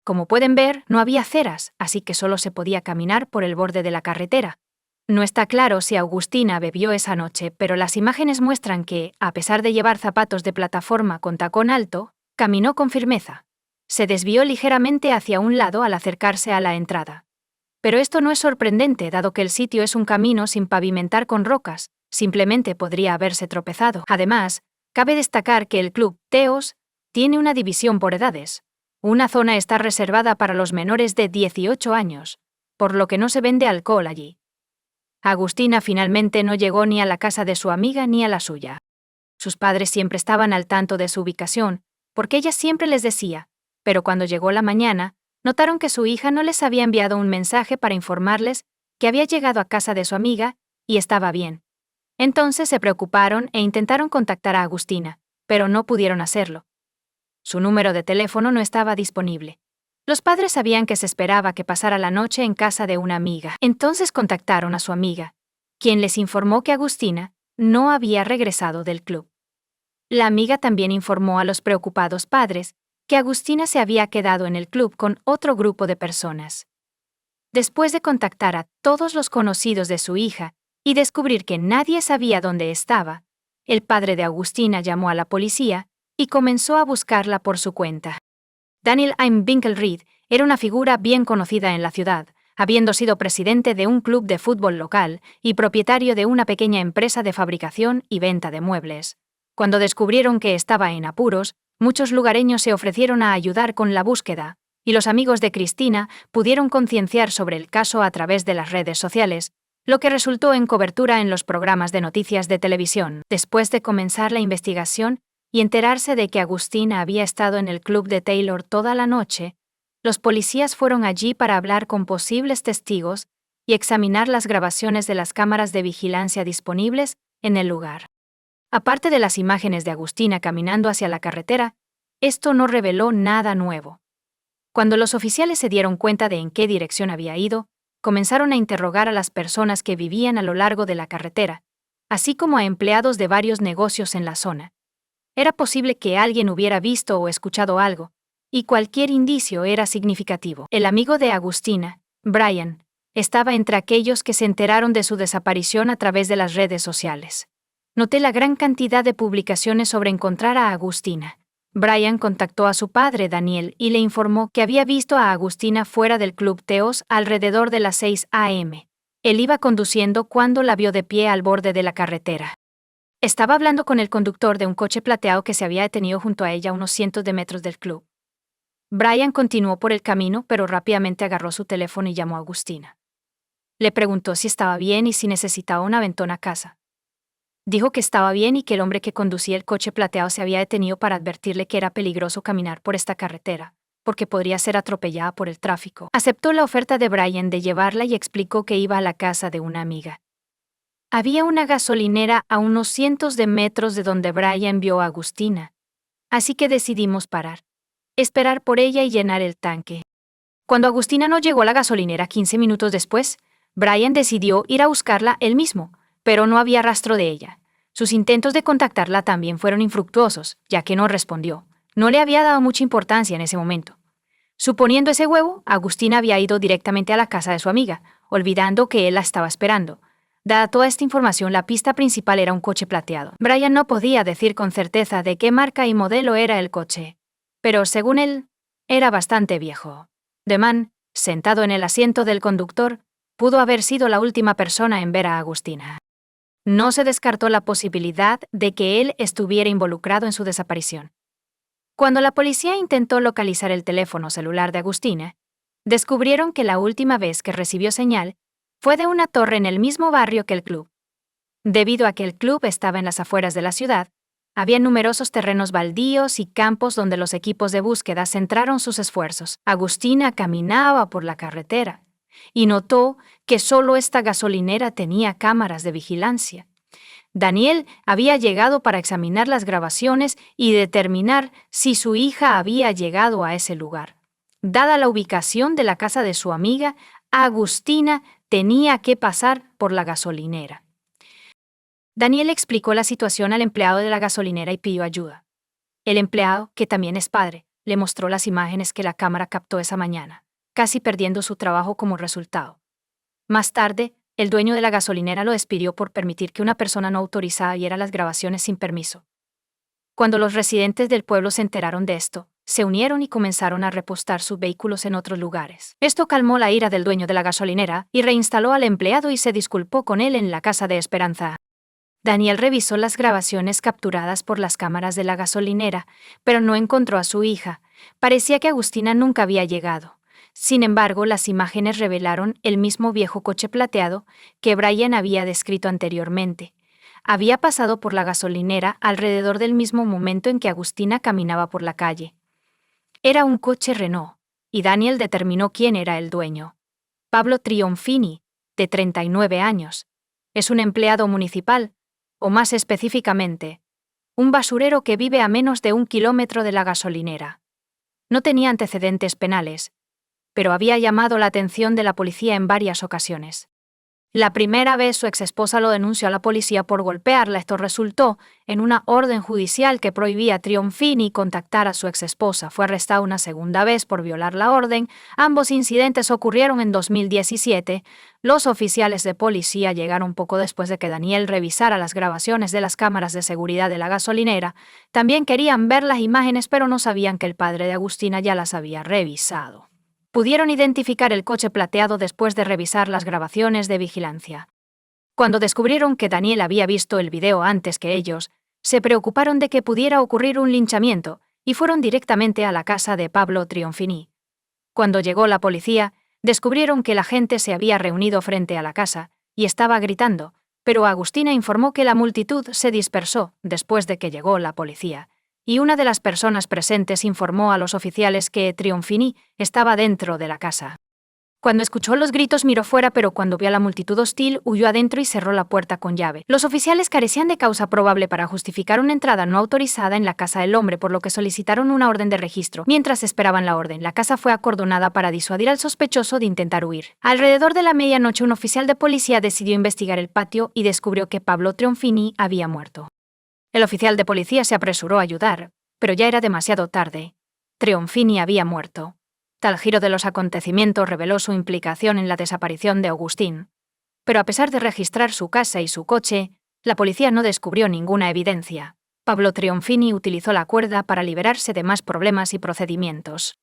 Como pueden ver, no había aceras, así que solo se podía caminar por el borde de la carretera. No está claro si Agustina bebió esa noche, pero las imágenes muestran que, a pesar de llevar zapatos de plataforma con tacón alto, caminó con firmeza. Se desvió ligeramente hacia un lado al acercarse a la entrada. Pero esto no es sorprendente, dado que el sitio es un camino sin pavimentar con rocas, simplemente podría haberse tropezado. Además, cabe destacar que el club Teos tiene una división por edades. Una zona está reservada para los menores de 18 años, por lo que no se vende alcohol allí. Agustina finalmente no llegó ni a la casa de su amiga ni a la suya. Sus padres siempre estaban al tanto de su ubicación, porque ella siempre les decía, pero cuando llegó la mañana, notaron que su hija no les había enviado un mensaje para informarles que había llegado a casa de su amiga y estaba bien. Entonces se preocuparon e intentaron contactar a Agustina, pero no pudieron hacerlo. Su número de teléfono no estaba disponible. Los padres sabían que se esperaba que pasara la noche en casa de una amiga. Entonces contactaron a su amiga, quien les informó que Agustina no había regresado del club. La amiga también informó a los preocupados padres que Agustina se había quedado en el club con otro grupo de personas. Después de contactar a todos los conocidos de su hija y descubrir que nadie sabía dónde estaba, el padre de Agustina llamó a la policía y comenzó a buscarla por su cuenta. Daniel M. Winkelried era una figura bien conocida en la ciudad, habiendo sido presidente de un club de fútbol local y propietario de una pequeña empresa de fabricación y venta de muebles. Cuando descubrieron que estaba en apuros, muchos lugareños se ofrecieron a ayudar con la búsqueda, y los amigos de Cristina pudieron concienciar sobre el caso a través de las redes sociales, lo que resultó en cobertura en los programas de noticias de televisión. Después de comenzar la investigación y enterarse de que Agustina había estado en el club de Taylor toda la noche, los policías fueron allí para hablar con posibles testigos y examinar las grabaciones de las cámaras de vigilancia disponibles en el lugar. Aparte de las imágenes de Agustina caminando hacia la carretera, esto no reveló nada nuevo. Cuando los oficiales se dieron cuenta de en qué dirección había ido, comenzaron a interrogar a las personas que vivían a lo largo de la carretera, así como a empleados de varios negocios en la zona. Era posible que alguien hubiera visto o escuchado algo, y cualquier indicio era significativo. El amigo de Agustina, Brian, estaba entre aquellos que se enteraron de su desaparición a través de las redes sociales. Noté la gran cantidad de publicaciones sobre encontrar a Agustina. Brian contactó a su padre Daniel y le informó que había visto a Agustina fuera del club Teos alrededor de las 6 am. Él iba conduciendo cuando la vio de pie al borde de la carretera. Estaba hablando con el conductor de un coche plateado que se había detenido junto a ella a unos cientos de metros del club. Brian continuó por el camino, pero rápidamente agarró su teléfono y llamó a Agustina. Le preguntó si estaba bien y si necesitaba un aventón a casa. Dijo que estaba bien y que el hombre que conducía el coche plateado se había detenido para advertirle que era peligroso caminar por esta carretera, porque podría ser atropellada por el tráfico. Aceptó la oferta de Brian de llevarla y explicó que iba a la casa de una amiga. Había una gasolinera a unos cientos de metros de donde Brian vio a Agustina. Así que decidimos parar, esperar por ella y llenar el tanque. Cuando Agustina no llegó a la gasolinera 15 minutos después, Brian decidió ir a buscarla él mismo, pero no había rastro de ella. Sus intentos de contactarla también fueron infructuosos, ya que no respondió. No le había dado mucha importancia en ese momento. Suponiendo ese huevo, Agustina había ido directamente a la casa de su amiga, olvidando que él la estaba esperando. Dada toda esta información, la pista principal era un coche plateado. Brian no podía decir con certeza de qué marca y modelo era el coche, pero según él, era bastante viejo. The Man, sentado en el asiento del conductor, pudo haber sido la última persona en ver a Agustina. No se descartó la posibilidad de que él estuviera involucrado en su desaparición. Cuando la policía intentó localizar el teléfono celular de Agustina, descubrieron que la última vez que recibió señal fue de una torre en el mismo barrio que el club. Debido a que el club estaba en las afueras de la ciudad, había numerosos terrenos baldíos y campos donde los equipos de búsqueda centraron sus esfuerzos. Agustina caminaba por la carretera y notó que solo esta gasolinera tenía cámaras de vigilancia. Daniel había llegado para examinar las grabaciones y determinar si su hija había llegado a ese lugar. Dada la ubicación de la casa de su amiga, Agustina tenía que pasar por la gasolinera. Daniel explicó la situación al empleado de la gasolinera y pidió ayuda. El empleado, que también es padre, le mostró las imágenes que la cámara captó esa mañana, casi perdiendo su trabajo como resultado. Más tarde, el dueño de la gasolinera lo despidió por permitir que una persona no autorizada viera las grabaciones sin permiso. Cuando los residentes del pueblo se enteraron de esto, se unieron y comenzaron a repostar sus vehículos en otros lugares. Esto calmó la ira del dueño de la gasolinera y reinstaló al empleado y se disculpó con él en la casa de Esperanza. Daniel revisó las grabaciones capturadas por las cámaras de la gasolinera, pero no encontró a su hija. Parecía que Agustina nunca había llegado. Sin embargo, las imágenes revelaron el mismo viejo coche plateado que Brian había descrito anteriormente. Había pasado por la gasolinera alrededor del mismo momento en que Agustina caminaba por la calle. Era un coche Renault, y Daniel determinó quién era el dueño. Pablo Trionfini, de 39 años. Es un empleado municipal, o más específicamente, un basurero que vive a menos de 1 kilómetro de la gasolinera. No tenía antecedentes penales, pero había llamado la atención de la policía en varias ocasiones. La primera vez su exesposa lo denunció a la policía por golpearla. Esto resultó en una orden judicial que prohibía a Trionfini contactar a su exesposa. Fue arrestado una segunda vez por violar la orden. Ambos incidentes ocurrieron en 2017. Los oficiales de policía llegaron poco después de que Daniel revisara las grabaciones de las cámaras de seguridad de la gasolinera. También querían ver las imágenes, pero no sabían que el padre de Agustina ya las había revisado. Pudieron identificar el coche plateado después de revisar las grabaciones de vigilancia. Cuando descubrieron que Daniel había visto el video antes que ellos, se preocuparon de que pudiera ocurrir un linchamiento y fueron directamente a la casa de Pablo Trionfini. Cuando llegó la policía, descubrieron que la gente se había reunido frente a la casa y estaba gritando, pero Agustina informó que la multitud se dispersó después de que llegó la policía. Y una de las personas presentes informó a los oficiales que Trionfini estaba dentro de la casa. Cuando escuchó los gritos miró fuera, pero cuando vio a la multitud hostil huyó adentro y cerró la puerta con llave. Los oficiales carecían de causa probable para justificar una entrada no autorizada en la casa del hombre, por lo que solicitaron una orden de registro. Mientras esperaban la orden, la casa fue acordonada para disuadir al sospechoso de intentar huir. Alrededor de la medianoche, un oficial de policía decidió investigar el patio y descubrió que Pablo Trionfini había muerto. El oficial de policía se apresuró a ayudar, pero ya era demasiado tarde. Trionfini había muerto. Tal giro de los acontecimientos reveló su implicación en la desaparición de Agustín. Pero a pesar de registrar su casa y su coche, la policía no descubrió ninguna evidencia. Pablo Trionfini utilizó la cuerda para liberarse de más problemas y procedimientos.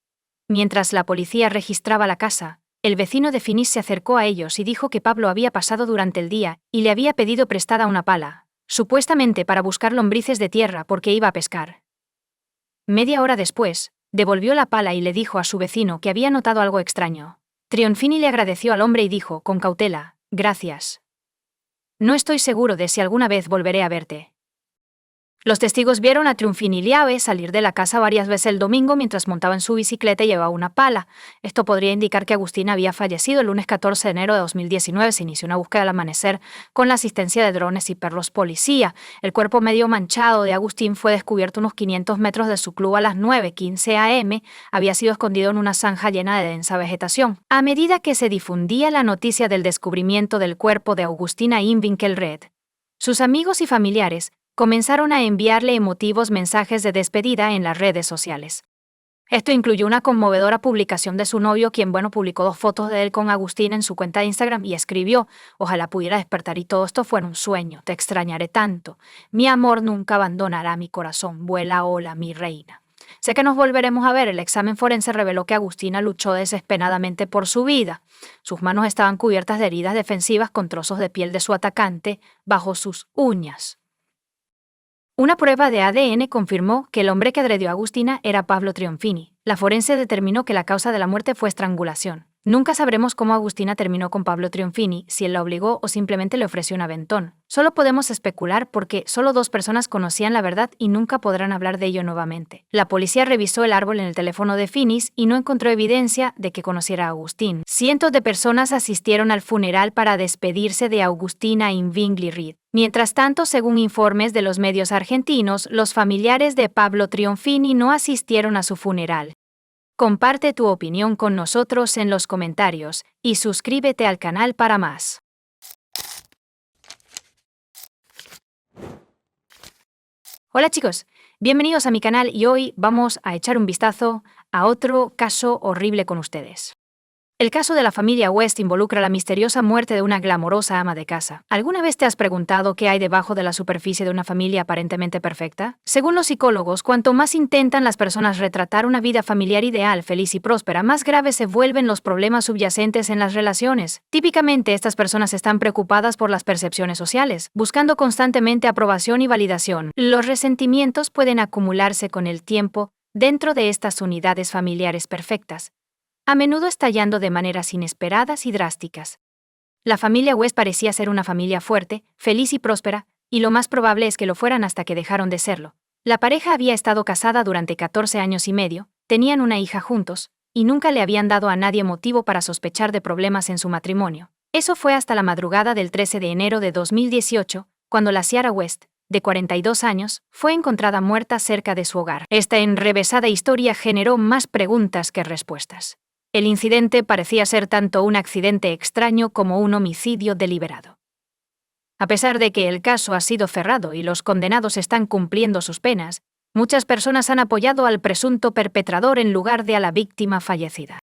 Mientras la policía registraba la casa, el vecino de Finis se acercó a ellos y dijo que Pablo había pasado durante el día y le había pedido prestada una pala, supuestamente para buscar lombrices de tierra porque iba a pescar. Media hora después, devolvió la pala y le dijo a su vecino que había notado algo extraño. Trionfini le agradeció al hombre y dijo, con cautela, «Gracias. No estoy seguro de si alguna vez volveré a verte». Los testigos vieron a Triumphini Liave salir de la casa varias veces el domingo mientras montaba en su bicicleta y llevaba una pala. Esto podría indicar que Agustina había fallecido. El lunes 14 de enero de 2019 se inició una búsqueda al amanecer con la asistencia de drones y perros policía. El cuerpo medio manchado de Agustín fue descubierto unos 500 metros de su club a las 9:15 am. Había sido escondido en una zanja llena de densa vegetación. A medida que se difundía la noticia del descubrimiento del cuerpo de Agustina Invinkelred, sus amigos y familiares comenzaron a enviarle emotivos mensajes de despedida en las redes sociales. Esto incluyó una conmovedora publicación de su novio, quien publicó 2 fotos de él con Agustín en su cuenta de Instagram y escribió: «Ojalá pudiera despertar y todo esto fuera un sueño, te extrañaré tanto, mi amor nunca abandonará mi corazón, vuela hola mi reina». Sé que nos volveremos a ver. El examen forense reveló que Agustina luchó desesperadamente por su vida. Sus manos estaban cubiertas de heridas defensivas con trozos de piel de su atacante bajo sus uñas. Una prueba de ADN confirmó que el hombre que agredió a Agustina era Pablo Triumphini. La forense determinó que la causa de la muerte fue estrangulación. Nunca sabremos cómo Agustina terminó con Pablo Triumphini, si él la obligó o simplemente le ofreció un aventón. Solo podemos especular porque solo 2 personas conocían la verdad y nunca podrán hablar de ello nuevamente. La policía revisó el árbol en el teléfono de Finis y no encontró evidencia de que conociera a Agustín. Cientos de personas asistieron al funeral para despedirse de Agustina Invinkelred. Mientras tanto, según informes de los medios argentinos, los familiares de Pablo Triumphini no asistieron a su funeral. Comparte tu opinión con nosotros en los comentarios y suscríbete al canal para más. Hola chicos, bienvenidos a mi canal y hoy vamos a echar un vistazo a otro caso horrible con ustedes. El caso de la familia West involucra la misteriosa muerte de una glamorosa ama de casa. ¿Alguna vez te has preguntado qué hay debajo de la superficie de una familia aparentemente perfecta? Según los psicólogos, cuanto más intentan las personas retratar una vida familiar ideal, feliz y próspera, más graves se vuelven los problemas subyacentes en las relaciones. Típicamente, estas personas están preocupadas por las percepciones sociales, buscando constantemente aprobación y validación. Los resentimientos pueden acumularse con el tiempo dentro de estas unidades familiares perfectas, a menudo estallando de maneras inesperadas y drásticas. La familia West parecía ser una familia fuerte, feliz y próspera, y lo más probable es que lo fueran hasta que dejaron de serlo. La pareja había estado casada durante 14 años y medio, tenían una hija juntos, y nunca le habían dado a nadie motivo para sospechar de problemas en su matrimonio. Eso fue hasta la madrugada del 13 de enero de 2018, cuando la Ciara West, de 42 años, fue encontrada muerta cerca de su hogar. Esta enrevesada historia generó más preguntas que respuestas. El incidente parecía ser tanto un accidente extraño como un homicidio deliberado. A pesar de que el caso ha sido cerrado y los condenados están cumpliendo sus penas, muchas personas han apoyado al presunto perpetrador en lugar de a la víctima fallecida.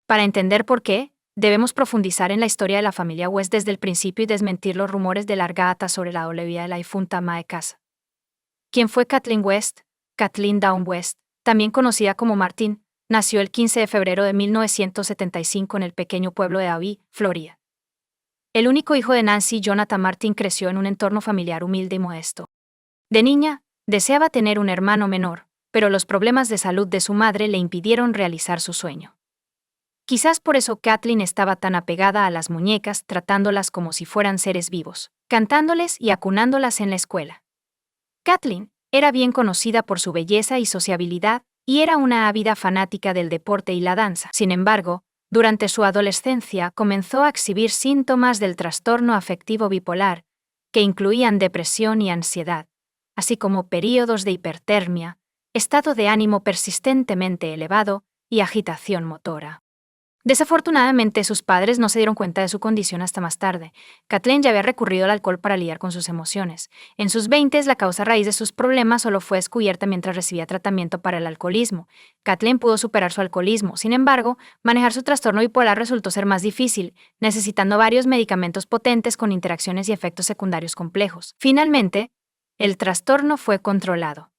Para entender por qué, debemos profundizar en la historia de la familia West desde el principio y desmentir los rumores de larga data sobre la doble vida de la difunta ama de casa. ¿Quién fue Kathleen West? Kathleen Dawn West, también conocida como Martin, nació el 15 de febrero de 1975 en el pequeño pueblo de Abbey, Florida. El único hijo de Nancy, Jonathan Martin, creció en un entorno familiar humilde y modesto. De niña, deseaba tener un hermano menor, pero los problemas de salud de su madre le impidieron realizar su sueño. Quizás por eso Kathleen estaba tan apegada a las muñecas, tratándolas como si fueran seres vivos, cantándoles y acunándolas en la escuela. Kathleen era bien conocida por su belleza y sociabilidad, y era una ávida fanática del deporte y la danza. Sin embargo, durante su adolescencia comenzó a exhibir síntomas del trastorno afectivo bipolar, que incluían depresión y ansiedad, así como períodos de hipertermia, estado de ánimo persistentemente elevado y agitación motora. Desafortunadamente, sus padres no se dieron cuenta de su condición hasta más tarde. Kathleen ya había recurrido al alcohol para lidiar con sus emociones. En sus 20s, la causa raíz de sus problemas solo fue descubierta mientras recibía tratamiento para el alcoholismo. Kathleen pudo superar su alcoholismo. Sin embargo, manejar su trastorno bipolar resultó ser más difícil, necesitando varios medicamentos potentes con interacciones y efectos secundarios complejos. Finalmente, el trastorno fue controlado.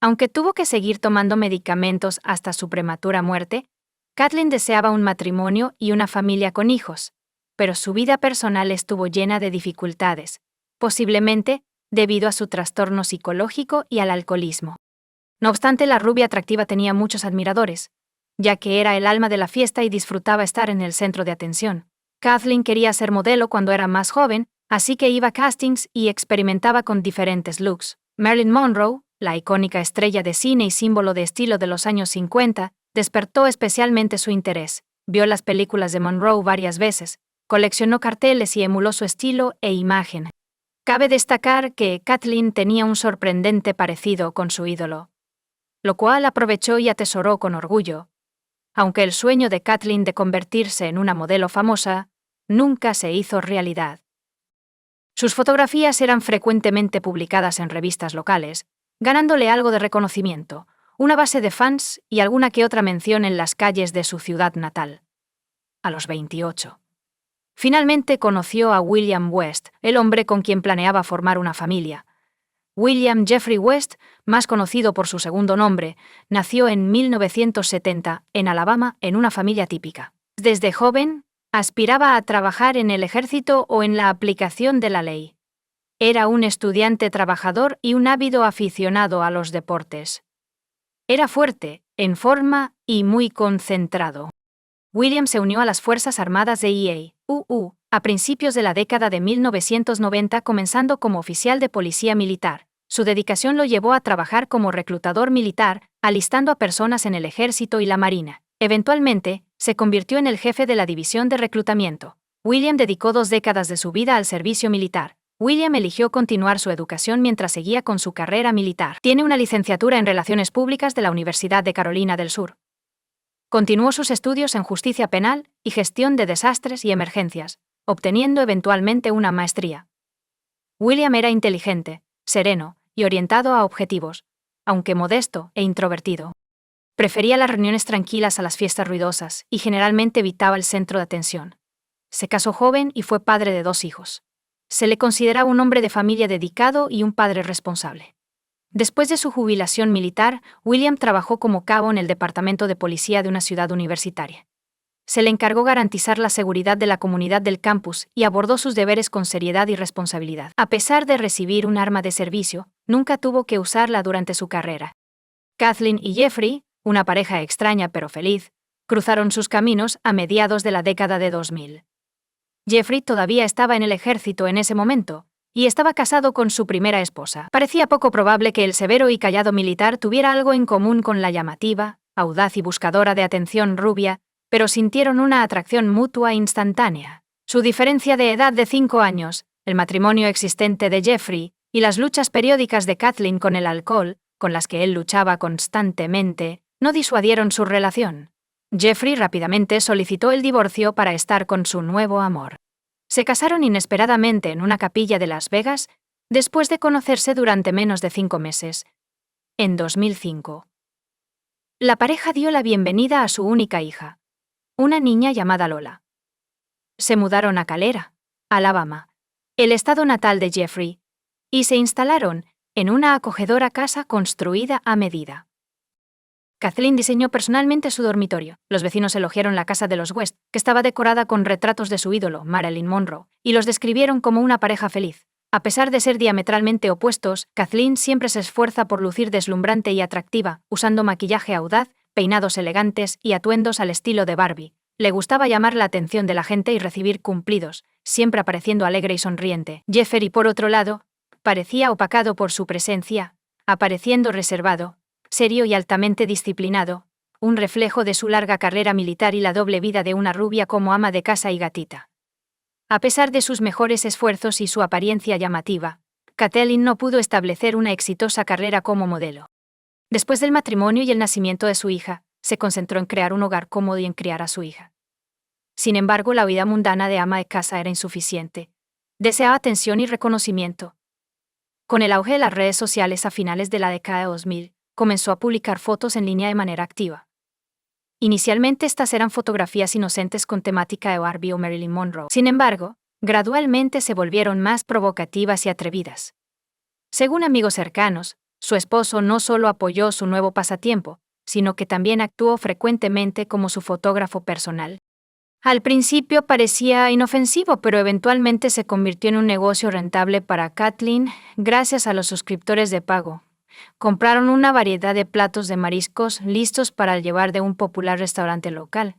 Aunque tuvo que seguir tomando medicamentos hasta su prematura muerte, Kathleen deseaba un matrimonio y una familia con hijos, pero su vida personal estuvo llena de dificultades, posiblemente debido a su trastorno psicológico y al alcoholismo. No obstante, la rubia atractiva tenía muchos admiradores, ya que era el alma de la fiesta y disfrutaba estar en el centro de atención. Kathleen quería ser modelo cuando era más joven, así que iba a castings y experimentaba con diferentes looks. Marilyn Monroe, la icónica estrella de cine y símbolo de estilo de los años 50, despertó especialmente su interés. Vio las películas de Monroe varias veces, coleccionó carteles y emuló su estilo e imagen. Cabe destacar que Kathleen tenía un sorprendente parecido con su ídolo, lo cual aprovechó y atesoró con orgullo. Aunque el sueño de Kathleen de convertirse en una modelo famosa nunca se hizo realidad. Sus fotografías eran frecuentemente publicadas en revistas locales, ganándole algo de reconocimiento, una base de fans y alguna que otra mención en las calles de su ciudad natal. A los 28. Finalmente conoció a William West, el hombre con quien planeaba formar una familia. William Jeffrey West, más conocido por su segundo nombre, nació en 1970 en Alabama en una familia típica. Desde joven, aspiraba a trabajar en el ejército o en la aplicación de la ley. Era un estudiante trabajador y un ávido aficionado a los deportes. Era fuerte, en forma y muy concentrado. William se unió a las Fuerzas Armadas de EA, a principios de la década de 1990, comenzando como oficial de policía militar. Su dedicación lo llevó a trabajar como reclutador militar, alistando a personas en el ejército y la marina. Eventualmente, se convirtió en el jefe de la división de reclutamiento. William dedicó 2 décadas de su vida al servicio militar. William eligió continuar su educación mientras seguía con su carrera militar. Tiene una licenciatura en Relaciones Públicas de la Universidad de Carolina del Sur. Continuó sus estudios en Justicia Penal y Gestión de Desastres y Emergencias, obteniendo eventualmente una maestría. William era inteligente, sereno y orientado a objetivos, aunque modesto e introvertido. Prefería las reuniones tranquilas a las fiestas ruidosas y generalmente evitaba el centro de atención. Se casó joven y fue padre de 2 hijos. Se le consideraba un hombre de familia dedicado y un padre responsable. Después de su jubilación militar, William trabajó como cabo en el departamento de policía de una ciudad universitaria. Se le encargó garantizar la seguridad de la comunidad del campus y abordó sus deberes con seriedad y responsabilidad. A pesar de recibir un arma de servicio, nunca tuvo que usarla durante su carrera. Kathleen y Jeffrey, una pareja extraña pero feliz, cruzaron sus caminos a mediados de la década de 2000. Jeffrey todavía estaba en el ejército en ese momento, y estaba casado con su primera esposa. Parecía poco probable que el severo y callado militar tuviera algo en común con la llamativa, audaz y buscadora de atención rubia, pero sintieron una atracción mutua instantánea. Su diferencia de edad de 5 años, el matrimonio existente de Jeffrey y las luchas periódicas de Kathleen con el alcohol, con las que él luchaba constantemente, no disuadieron su relación. Jeffrey rápidamente solicitó el divorcio para estar con su nuevo amor. Se casaron inesperadamente en una capilla de Las Vegas, después de conocerse durante menos de 5 meses. En 2005. La pareja dio la bienvenida a su única hija, una niña llamada Lola. Se mudaron a Calera, Alabama, el estado natal de Jeffrey, y se instalaron en una acogedora casa construida a medida. Kathleen diseñó personalmente su dormitorio. Los vecinos elogiaron la casa de los West, que estaba decorada con retratos de su ídolo, Marilyn Monroe, y los describieron como una pareja feliz. A pesar de ser diametralmente opuestos, Kathleen siempre se esfuerza por lucir deslumbrante y atractiva, usando maquillaje audaz, peinados elegantes y atuendos al estilo de Barbie. Le gustaba llamar la atención de la gente y recibir cumplidos, siempre apareciendo alegre y sonriente. Jeffrey, por otro lado, parecía opacado por su presencia, apareciendo reservado, serio y altamente disciplinado, un reflejo de su larga carrera militar y la doble vida de una rubia como ama de casa y gatita. A pesar de sus mejores esfuerzos y su apariencia llamativa, Kathleen no pudo establecer una exitosa carrera como modelo. Después del matrimonio y el nacimiento de su hija, se concentró en crear un hogar cómodo y en criar a su hija. Sin embargo, la vida mundana de ama de casa era insuficiente. Deseaba atención y reconocimiento. Con el auge de las redes sociales a finales de la década de 2000, comenzó a publicar fotos en línea de manera activa. Inicialmente estas eran fotografías inocentes con temática de Barbie o Marilyn Monroe. Sin embargo, gradualmente se volvieron más provocativas y atrevidas. Según amigos cercanos, su esposo no solo apoyó su nuevo pasatiempo, sino que también actuó frecuentemente como su fotógrafo personal. Al principio parecía inofensivo, pero eventualmente se convirtió en un negocio rentable para Kathleen gracias a los suscriptores de pago. Compraron una variedad de platos de mariscos listos para llevar de un popular restaurante local,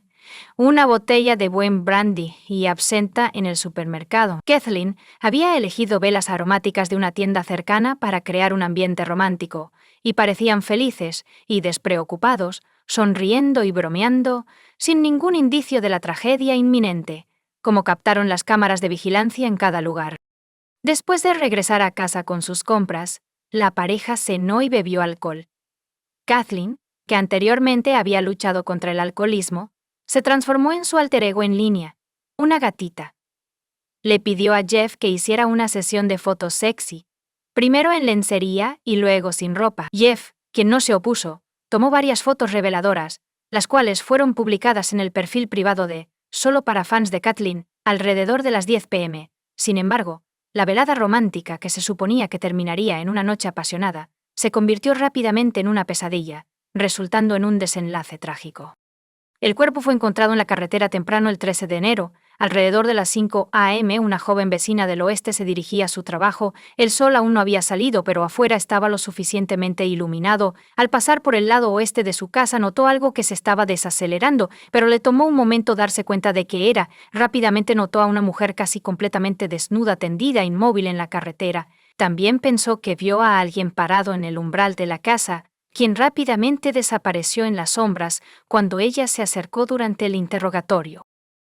una botella de buen brandy y absenta en el supermercado. Kathleen había elegido velas aromáticas de una tienda cercana para crear un ambiente romántico, y parecían felices y despreocupados, sonriendo y bromeando, sin ningún indicio de la tragedia inminente, como captaron las cámaras de vigilancia en cada lugar. Después de regresar a casa con sus compras, la pareja cenó y bebió alcohol. Kathleen, que anteriormente había luchado contra el alcoholismo, se transformó en su alter ego en línea, una gatita. Le pidió a Jeff que hiciera una sesión de fotos sexy, primero en lencería y luego sin ropa. Jeff, quien no se opuso, tomó varias fotos reveladoras, las cuales fueron publicadas en el perfil privado de Solo para fans de Kathleen, alrededor de las 10 p.m. Sin embargo, la velada romántica que se suponía que terminaría en una noche apasionada, se convirtió rápidamente en una pesadilla, resultando en un desenlace trágico. El cuerpo fue encontrado en la carretera temprano el 13 de enero. Alrededor de las 5 a.m. una joven vecina del oeste se dirigía a su trabajo. El sol aún no había salido, pero afuera estaba lo suficientemente iluminado. Al pasar por el lado oeste de su casa notó algo que se estaba desacelerando, pero le tomó un momento darse cuenta de qué era. Rápidamente notó a una mujer casi completamente desnuda, tendida inmóvil en la carretera. También pensó que vio a alguien parado en el umbral de la casa, quien rápidamente desapareció en las sombras cuando ella se acercó durante el interrogatorio.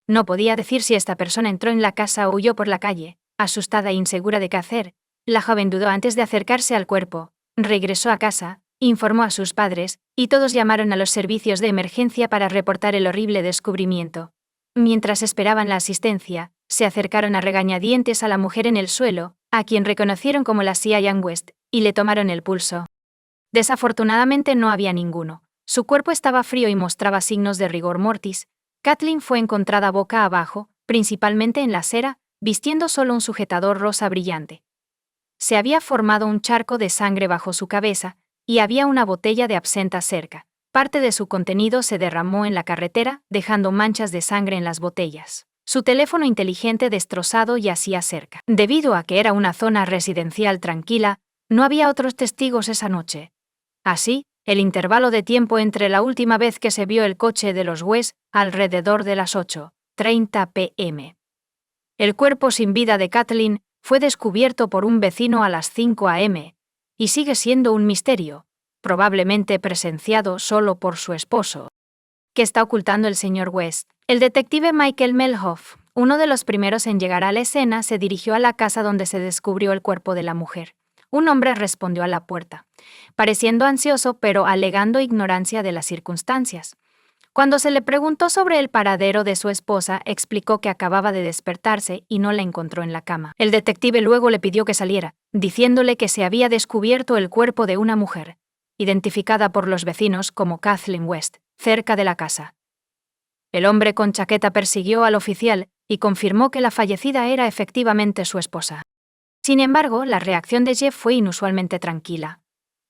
No podía decir si esta persona entró en la casa o huyó por la calle. Asustada e insegura de qué hacer, la joven dudó antes de acercarse al cuerpo, regresó a casa, informó a sus padres, y todos llamaron a los servicios de emergencia para reportar el horrible descubrimiento. Mientras esperaban la asistencia, se acercaron a regañadientes a la mujer en el suelo, a quien reconocieron como la Sia Young West, y le tomaron el pulso. Desafortunadamente no había ninguno. Su cuerpo estaba frío y mostraba signos de rigor mortis. Kathleen fue encontrada boca abajo, principalmente en la acera, vistiendo solo un sujetador rosa brillante. Se había formado un charco de sangre bajo su cabeza, y había una botella de absenta cerca. Parte de su contenido se derramó en la carretera, dejando manchas de sangre en las botellas. Su teléfono inteligente destrozado yacía cerca. Debido a que era una zona residencial tranquila, no había otros testigos esa noche. Así, el intervalo de tiempo entre la última vez que se vio el coche de los West, alrededor de las 8:30 p.m. El cuerpo sin vida de Kathleen fue descubierto por un vecino a las 5 a.m., y sigue siendo un misterio, probablemente presenciado solo por su esposo. ¿Qué está ocultando el señor West? El detective Michael Melhoff, uno de los primeros en llegar a la escena, se dirigió a la casa donde se descubrió el cuerpo de la mujer. Un hombre respondió a la puerta, pareciendo ansioso pero alegando ignorancia de las circunstancias. Cuando se le preguntó sobre el paradero de su esposa, explicó que acababa de despertarse y no la encontró en la cama. El detective luego le pidió que saliera, diciéndole que se había descubierto el cuerpo de una mujer, identificada por los vecinos como Kathleen West, cerca de la casa. El hombre con chaqueta persiguió al oficial y confirmó que la fallecida era efectivamente su esposa. Sin embargo, la reacción de Jeff fue inusualmente tranquila.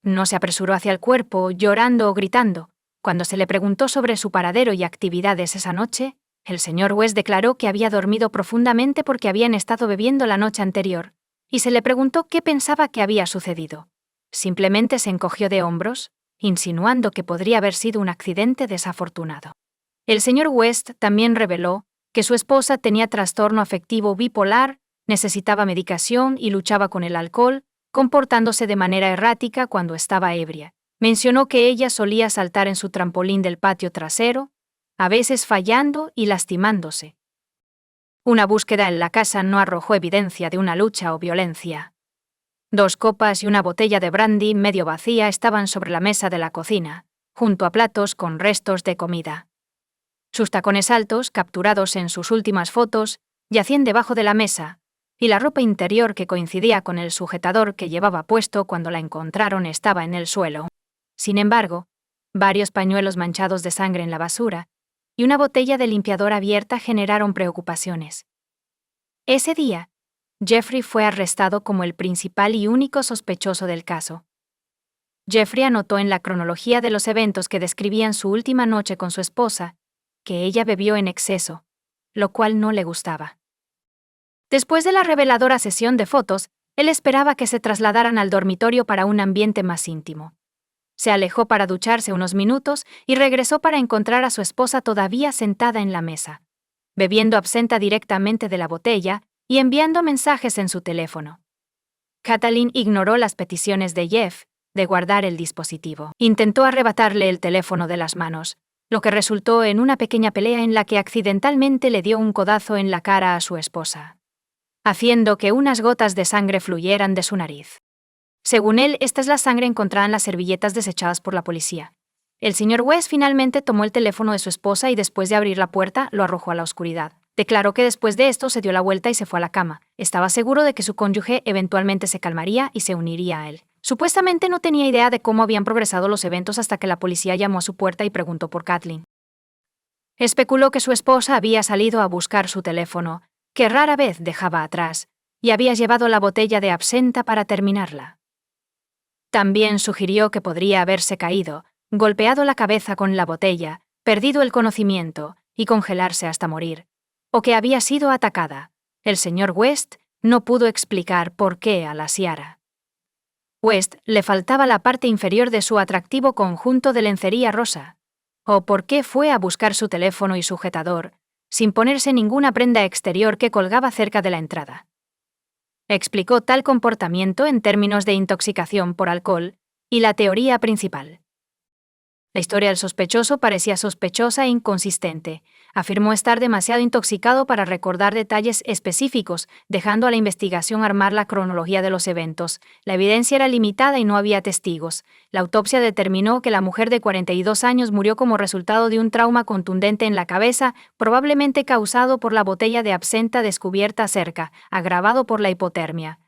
No se apresuró hacia el cuerpo, llorando o gritando. Cuando se le preguntó sobre su paradero y actividades esa noche, el señor West declaró que había dormido profundamente porque habían estado bebiendo la noche anterior, y se le preguntó qué pensaba que había sucedido. Simplemente se encogió de hombros, insinuando que podría haber sido un accidente desafortunado. El señor West también reveló que su esposa tenía trastorno afectivo bipolar, necesitaba medicación y luchaba con el alcohol, comportándose de manera errática cuando estaba ebria. Mencionó que ella solía saltar en su trampolín del patio trasero, a veces fallando y lastimándose. Una búsqueda en la casa no arrojó evidencia de una lucha o violencia. 2 copas y una botella de brandy medio vacía estaban sobre la mesa de la cocina, junto a platos con restos de comida. Sus tacones altos, capturados en sus últimas fotos, yacían debajo de la mesa, y la ropa interior que coincidía con el sujetador que llevaba puesto cuando la encontraron estaba en el suelo. Sin embargo, varios pañuelos manchados de sangre en la basura y una botella de limpiador abierta generaron preocupaciones. Ese día, Jeffrey fue arrestado como el principal y único sospechoso del caso. Jeffrey anotó en la cronología de los eventos que describían su última noche con su esposa que ella bebió en exceso, lo cual no le gustaba. Después de la reveladora sesión de fotos, él esperaba que se trasladaran al dormitorio para un ambiente más íntimo. Se alejó para ducharse unos minutos y regresó para encontrar a su esposa todavía sentada en la mesa, bebiendo absenta directamente de la botella y enviando mensajes en su teléfono. Kathleen ignoró las peticiones de Jeff de guardar el dispositivo. Intentó arrebatarle el teléfono de las manos, lo que resultó en una pequeña pelea en la que accidentalmente le dio un codazo en la cara a su esposa, haciendo que unas gotas de sangre fluyeran de su nariz. Según él, esta es la sangre encontrada en las servilletas desechadas por la policía. El señor West finalmente tomó el teléfono de su esposa y después de abrir la puerta, lo arrojó a la oscuridad. Declaró que después de esto se dio la vuelta y se fue a la cama. Estaba seguro de que su cónyuge eventualmente se calmaría y se uniría a él. Supuestamente no tenía idea de cómo habían progresado los eventos hasta que la policía llamó a su puerta y preguntó por Kathleen. Especuló que su esposa había salido a buscar su teléfono, que rara vez dejaba atrás, y había llevado la botella de absenta para terminarla. También sugirió que podría haberse caído, golpeado la cabeza con la botella, perdido el conocimiento y congelarse hasta morir, o que había sido atacada. El señor West no pudo explicar por qué a la Ciara. West le faltaba la parte inferior de su atractivo conjunto de lencería rosa, o por qué fue a buscar su teléfono y sujetador, sin ponerse ninguna prenda exterior que colgaba cerca de la entrada. Explicó tal comportamiento en términos de intoxicación por alcohol y la teoría principal. La historia del sospechoso parecía sospechosa e inconsistente. Afirmó estar demasiado intoxicado para recordar detalles específicos, dejando a la investigación armar la cronología de los eventos. La evidencia era limitada y no había testigos. La autopsia determinó que la mujer de 42 años murió como resultado de un trauma contundente en la cabeza, probablemente causado por la botella de absenta descubierta cerca, agravado por la hipotermia.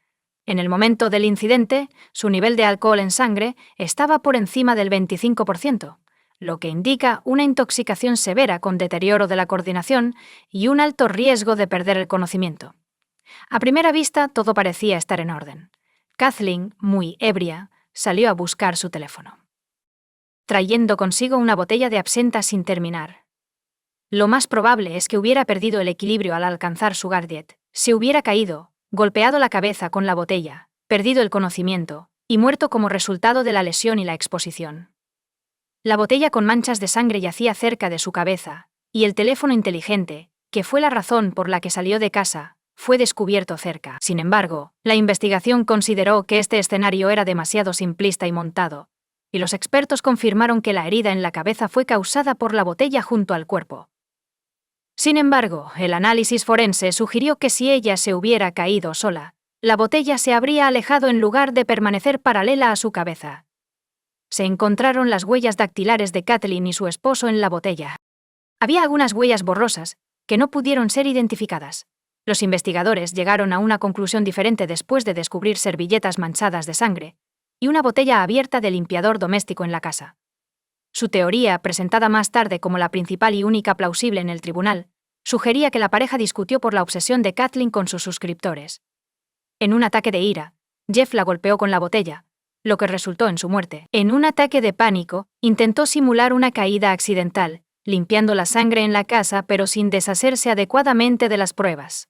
En el momento del incidente, su nivel de alcohol en sangre estaba por encima del 25%, lo que indica una intoxicación severa con deterioro de la coordinación y un alto riesgo de perder el conocimiento. A primera vista, todo parecía estar en orden. Kathleen, muy ebria, salió a buscar su teléfono, trayendo consigo una botella de absenta sin terminar. Lo más probable es que hubiera perdido el equilibrio al alcanzar su gadget, se hubiera caído, golpeado la cabeza con la botella, perdido el conocimiento, y muerto como resultado de la lesión y la exposición. La botella con manchas de sangre yacía cerca de su cabeza, y el teléfono inteligente, que fue la razón por la que salió de casa, fue descubierto cerca. Sin embargo, la investigación consideró que este escenario era demasiado simplista y montado, y los expertos confirmaron que la herida en la cabeza fue causada por la botella junto al cuerpo. Sin embargo, el análisis forense sugirió que si ella se hubiera caído sola, la botella se habría alejado en lugar de permanecer paralela a su cabeza. Se encontraron las huellas dactilares de Kathleen y su esposo en la botella. Había algunas huellas borrosas, que no pudieron ser identificadas. Los investigadores llegaron a una conclusión diferente después de descubrir servilletas manchadas de sangre y una botella abierta de limpiador doméstico en la casa. Su teoría, presentada más tarde como la principal y única plausible en el tribunal, sugería que la pareja discutió por la obsesión de Kathleen con sus suscriptores. En un ataque de ira, Jeff la golpeó con la botella, lo que resultó en su muerte. En un ataque de pánico, intentó simular una caída accidental, limpiando la sangre en la casa pero sin deshacerse adecuadamente de las pruebas.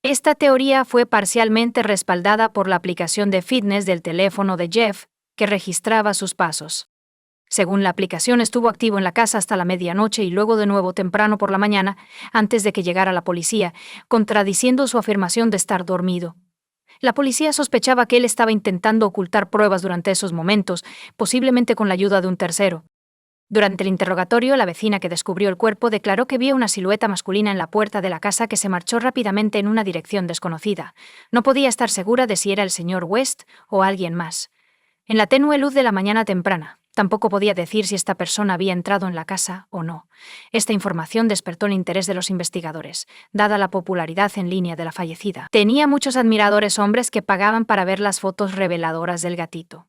Esta teoría fue parcialmente respaldada por la aplicación de fitness del teléfono de Jeff, que registraba sus pasos. Según la aplicación, estuvo activo en la casa hasta la medianoche y luego de nuevo temprano por la mañana, antes de que llegara la policía, contradiciendo su afirmación de estar dormido. La policía sospechaba que él estaba intentando ocultar pruebas durante esos momentos, posiblemente con la ayuda de un tercero. Durante el interrogatorio, la vecina que descubrió el cuerpo declaró que vio una silueta masculina en la puerta de la casa que se marchó rápidamente en una dirección desconocida. No podía estar segura de si era el señor West o alguien más. En la tenue luz de la mañana temprana, tampoco podía decir si esta persona había entrado en la casa o no. Esta información despertó el interés de los investigadores, dada la popularidad en línea de la fallecida. Tenía muchos admiradores hombres que pagaban para ver las fotos reveladoras del gatito.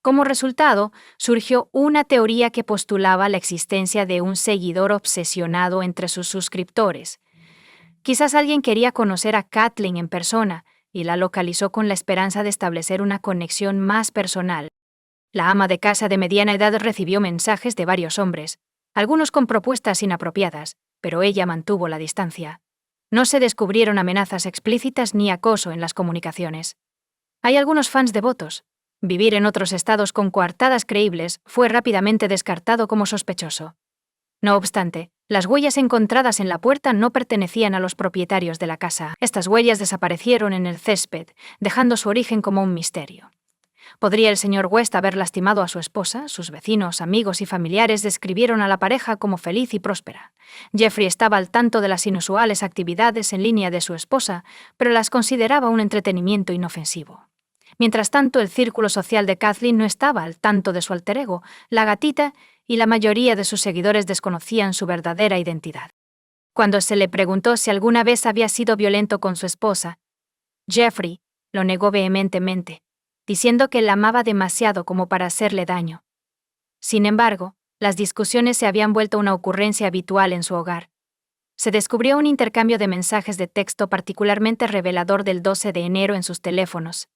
Como resultado, surgió una teoría que postulaba la existencia de un seguidor obsesionado entre sus suscriptores. Quizás alguien quería conocer a Kathleen en persona y la localizó con la esperanza de establecer una conexión más personal. La ama de casa de mediana edad recibió mensajes de varios hombres, algunos con propuestas inapropiadas, pero ella mantuvo la distancia. No se descubrieron amenazas explícitas ni acoso en las comunicaciones. Hay algunos fans devotos, Vivir en otros estados con coartadas creíbles fue rápidamente descartado como sospechoso. No obstante, las huellas encontradas en la puerta no pertenecían a los propietarios de la casa. Estas huellas desaparecieron en el césped, dejando su origen como un misterio. ¿Podría el señor West haber lastimado a su esposa? Sus vecinos, amigos y familiares describieron a la pareja como feliz y próspera. Jeffrey estaba al tanto de las inusuales actividades en línea de su esposa, pero las consideraba un entretenimiento inofensivo. Mientras tanto, el círculo social de Kathleen no estaba al tanto de su alter ego, la gatita, y la mayoría de sus seguidores desconocían su verdadera identidad. Cuando se le preguntó si alguna vez había sido violento con su esposa, Jeffrey lo negó vehementemente, diciendo que la amaba demasiado como para hacerle daño. Sin embargo, las discusiones se habían vuelto una ocurrencia habitual en su hogar. Se descubrió un intercambio de mensajes de texto particularmente revelador del 12 de enero en sus teléfonos,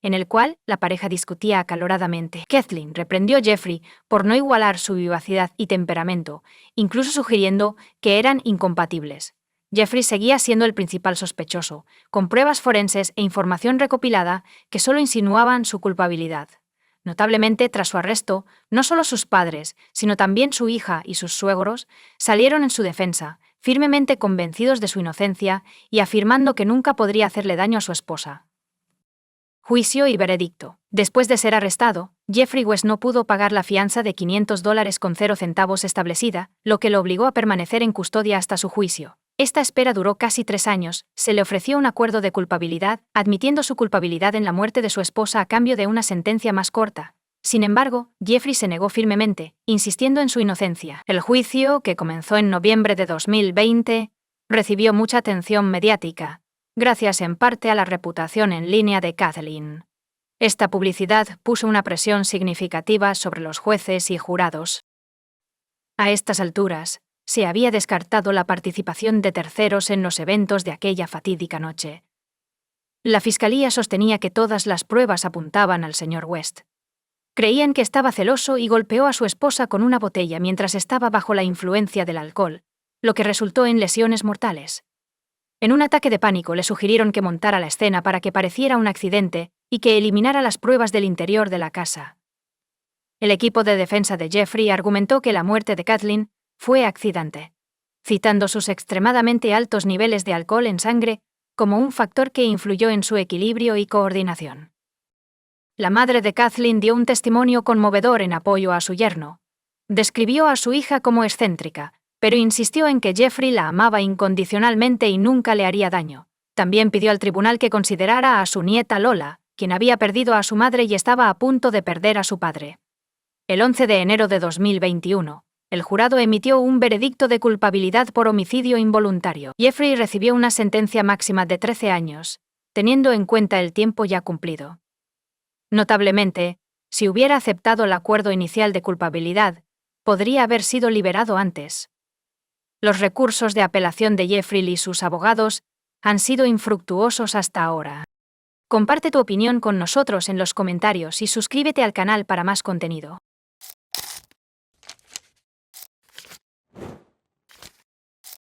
en el cual la pareja discutía acaloradamente. Kathleen reprendió a Jeffrey por no igualar su vivacidad y temperamento, incluso sugiriendo que eran incompatibles. Jeffrey seguía siendo el principal sospechoso, con pruebas forenses e información recopilada que solo insinuaban su culpabilidad. Notablemente, tras su arresto, no solo sus padres, sino también su hija y sus suegros salieron en su defensa, firmemente convencidos de su inocencia y afirmando que nunca podría hacerle daño a su esposa. Juicio y veredicto. Después de ser arrestado, Jeffrey West no pudo pagar la fianza de $500.00 establecida, lo que lo obligó a permanecer en custodia hasta su juicio. Esta espera duró casi 3 años. Se le ofreció un acuerdo de culpabilidad, admitiendo su culpabilidad en la muerte de su esposa a cambio de una sentencia más corta. Sin embargo, Jeffrey se negó firmemente, insistiendo en su inocencia. El juicio, que comenzó en noviembre de 2020, recibió mucha atención mediática, gracias en parte a la reputación en línea de Kathleen. Esta publicidad puso una presión significativa sobre los jueces y jurados. A estas alturas, se había descartado la participación de terceros en los eventos de aquella fatídica noche. La fiscalía sostenía que todas las pruebas apuntaban al señor West. Creían que estaba celoso y golpeó a su esposa con una botella mientras estaba bajo la influencia del alcohol, lo que resultó en lesiones mortales. En un ataque de pánico le sugirieron que montara la escena para que pareciera un accidente y que eliminara las pruebas del interior de la casa. El equipo de defensa de Jeffrey argumentó que la muerte de Kathleen fue accidente, citando sus extremadamente altos niveles de alcohol en sangre como un factor que influyó en su equilibrio y coordinación. La madre de Kathleen dio un testimonio conmovedor en apoyo a su yerno. Describió a su hija como excéntrica, pero insistió en que Jeffrey la amaba incondicionalmente y nunca le haría daño. También pidió al tribunal que considerara a su nieta Lola, quien había perdido a su madre y estaba a punto de perder a su padre. El 11 de enero de 2021, el jurado emitió un veredicto de culpabilidad por homicidio involuntario. Jeffrey recibió una sentencia máxima de 13 años, teniendo en cuenta el tiempo ya cumplido. Notablemente, si hubiera aceptado el acuerdo inicial de culpabilidad, podría haber sido liberado antes. Los recursos de apelación de Jeffrey y sus abogados han sido infructuosos hasta ahora. Comparte tu opinión con nosotros en los comentarios y suscríbete al canal para más contenido.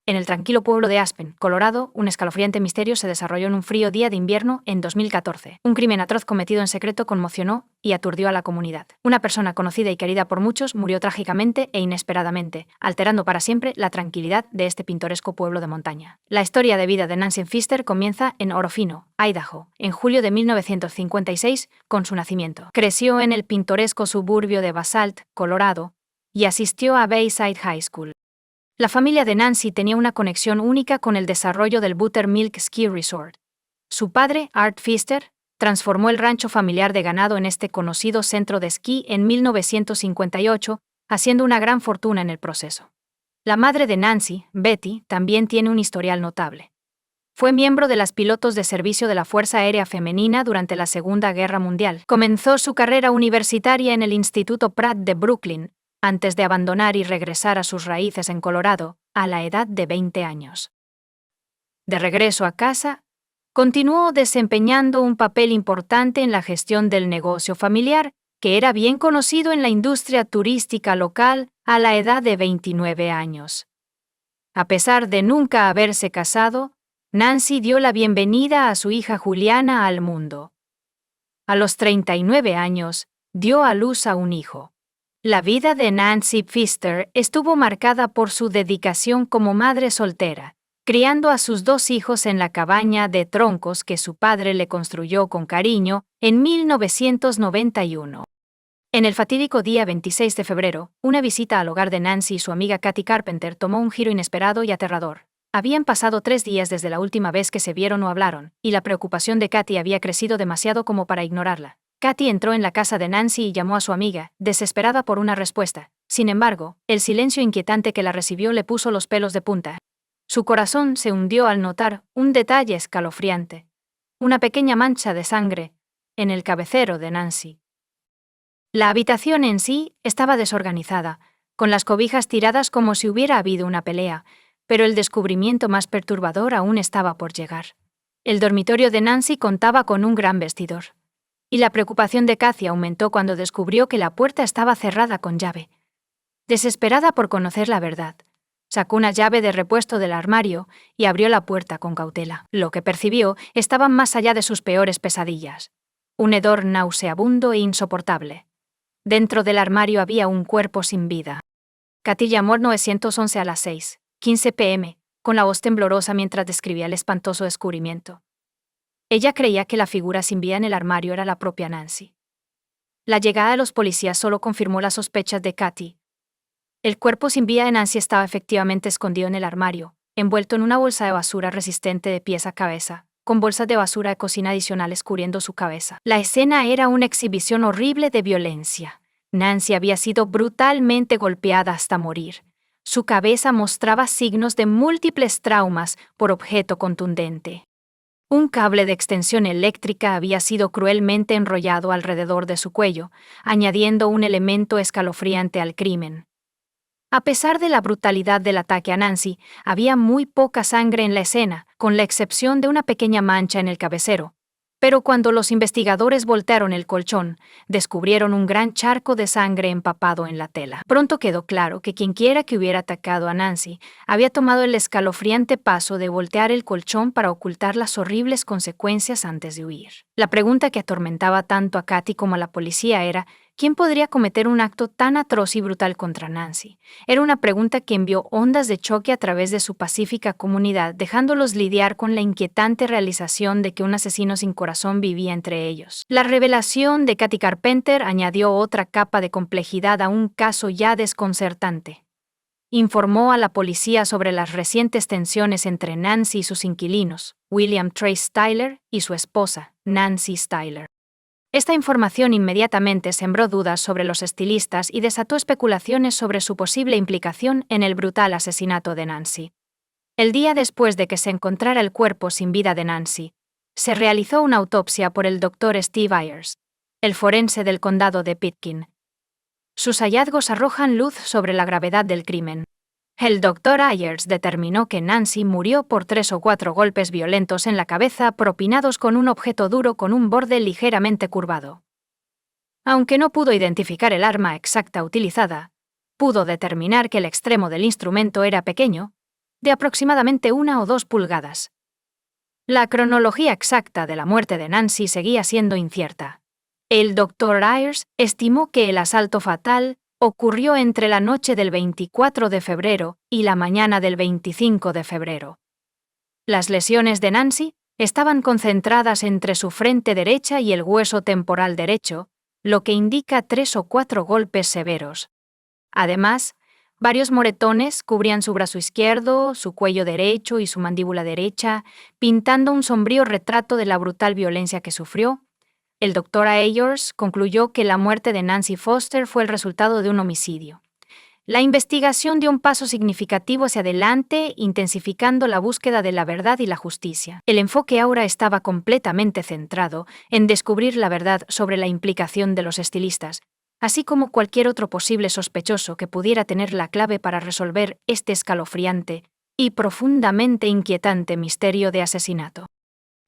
En el tranquilo pueblo de Aspen, Colorado, un escalofriante misterio se desarrolló en un frío día de invierno en 2014. Un crimen atroz cometido en secreto conmocionó y aturdió a la comunidad. Una persona conocida y querida por muchos murió trágicamente e inesperadamente, alterando para siempre la tranquilidad de este pintoresco pueblo de montaña. La historia de vida de Nancy Pfister comienza en Orofino, Idaho, en julio de 1956, con su nacimiento. Creció en el pintoresco suburbio de Basalt, Colorado, y asistió a Bayside High School. La familia de Nancy tenía una conexión única con el desarrollo del Buttermilk Ski Resort. Su padre, Art Pfister, transformó el rancho familiar de ganado en este conocido centro de esquí en 1958, haciendo una gran fortuna en el proceso. La madre de Nancy, Betty, también tiene un historial notable. Fue miembro de las pilotos de servicio de la Fuerza Aérea Femenina durante la Segunda Guerra Mundial. Comenzó su carrera universitaria en el Instituto Pratt de Brooklyn, antes de abandonar y regresar a sus raíces en Colorado, a la edad de 20 años. De regreso a casa, continuó desempeñando un papel importante en la gestión del negocio familiar, que era bien conocido en la industria turística local a la edad de 29 años. A pesar de nunca haberse casado, Nancy dio la bienvenida a su hija Juliana al mundo. A los 39 años, dio a luz a un hijo. La vida de Nancy Pfister estuvo marcada por su dedicación como madre soltera, criando a sus 2 hijos en la cabaña de troncos que su padre le construyó con cariño en 1991. En el fatídico día 26 de febrero, una visita al hogar de Nancy y su amiga Kathy Carpenter tomó un giro inesperado y aterrador. Habían pasado 3 días desde la última vez que se vieron o hablaron, y la preocupación de Kathy había crecido demasiado como para ignorarla. Kathy entró en la casa de Nancy y llamó a su amiga, desesperada por una respuesta. Sin embargo, el silencio inquietante que la recibió le puso los pelos de punta. Su corazón se hundió al notar un detalle escalofriante: una pequeña mancha de sangre en el cabecero de Nancy. La habitación en sí estaba desorganizada, con las cobijas tiradas como si hubiera habido una pelea, pero el descubrimiento más perturbador aún estaba por llegar. El dormitorio de Nancy contaba con un gran vestidor. Y la preocupación de Kathy aumentó cuando descubrió que la puerta estaba cerrada con llave. Desesperada por conocer la verdad, sacó una llave de repuesto del armario y abrió la puerta con cautela. Lo que percibió estaba más allá de sus peores pesadillas. Un hedor nauseabundo e insoportable. Dentro del armario había un cuerpo sin vida. Kathy llamó al 911 a las 6:15 p.m., con la voz temblorosa mientras describía el espantoso descubrimiento. Ella creía que la figura sin vida en el armario era la propia Nancy. La llegada de los policías solo confirmó las sospechas de Kathy. El cuerpo sin vida de Nancy estaba efectivamente escondido en el armario, envuelto en una bolsa de basura resistente de pies a cabeza, con bolsas de basura de cocina adicionales cubriendo su cabeza. La escena era una exhibición horrible de violencia. Nancy había sido brutalmente golpeada hasta morir. Su cabeza mostraba signos de múltiples traumas por objeto contundente. Un cable de extensión eléctrica había sido cruelmente enrollado alrededor de su cuello, añadiendo un elemento escalofriante al crimen. A pesar de la brutalidad del ataque a Nancy, había muy poca sangre en la escena, con la excepción de una pequeña mancha en el cabecero. Pero cuando los investigadores voltearon el colchón, descubrieron un gran charco de sangre empapado en la tela. Pronto quedó claro que quienquiera que hubiera atacado a Nancy había tomado el escalofriante paso de voltear el colchón para ocultar las horribles consecuencias antes de huir. La pregunta que atormentaba tanto a Kathy como a la policía era: ¿quién podría cometer un acto tan atroz y brutal contra Nancy? Era una pregunta que envió ondas de choque a través de su pacífica comunidad, dejándolos lidiar con la inquietante realización de que un asesino sin corazón vivía entre ellos. La revelación de Kathy Carpenter añadió otra capa de complejidad a un caso ya desconcertante. Informó a la policía sobre las recientes tensiones entre Nancy y sus inquilinos, William Trace Styler, y su esposa, Nancy Styler. Esta información inmediatamente sembró dudas sobre los estilistas y desató especulaciones sobre su posible implicación en el brutal asesinato de Nancy. El día después de que se encontrara el cuerpo sin vida de Nancy, se realizó una autopsia por el Dr. Steve Ayers, el forense del condado de Pitkin. Sus hallazgos arrojan luz sobre la gravedad del crimen. El Dr. Ayers determinó que Nancy murió por 3 o 4 golpes violentos en la cabeza propinados con un objeto duro con un borde ligeramente curvado. Aunque no pudo identificar el arma exacta utilizada, pudo determinar que el extremo del instrumento era pequeño, de aproximadamente 1 o 2 pulgadas. La cronología exacta de la muerte de Nancy seguía siendo incierta. El Dr. Ayers estimó que el asalto fatal ocurrió entre la noche del 24 de febrero y la mañana del 25 de febrero. Las lesiones de Nancy estaban concentradas entre su frente derecha y el hueso temporal derecho, lo que indica 3 o 4 golpes severos. Además, varios moretones cubrían su brazo izquierdo, su cuello derecho y su mandíbula derecha, pintando un sombrío retrato de la brutal violencia que sufrió. El Dr. Ayers concluyó que la muerte de Nancy Foster fue el resultado de un homicidio. La investigación dio un paso significativo hacia adelante, intensificando la búsqueda de la verdad y la justicia. El enfoque ahora estaba completamente centrado en descubrir la verdad sobre la implicación de los estilistas, así como cualquier otro posible sospechoso que pudiera tener la clave para resolver este escalofriante y profundamente inquietante misterio de asesinato.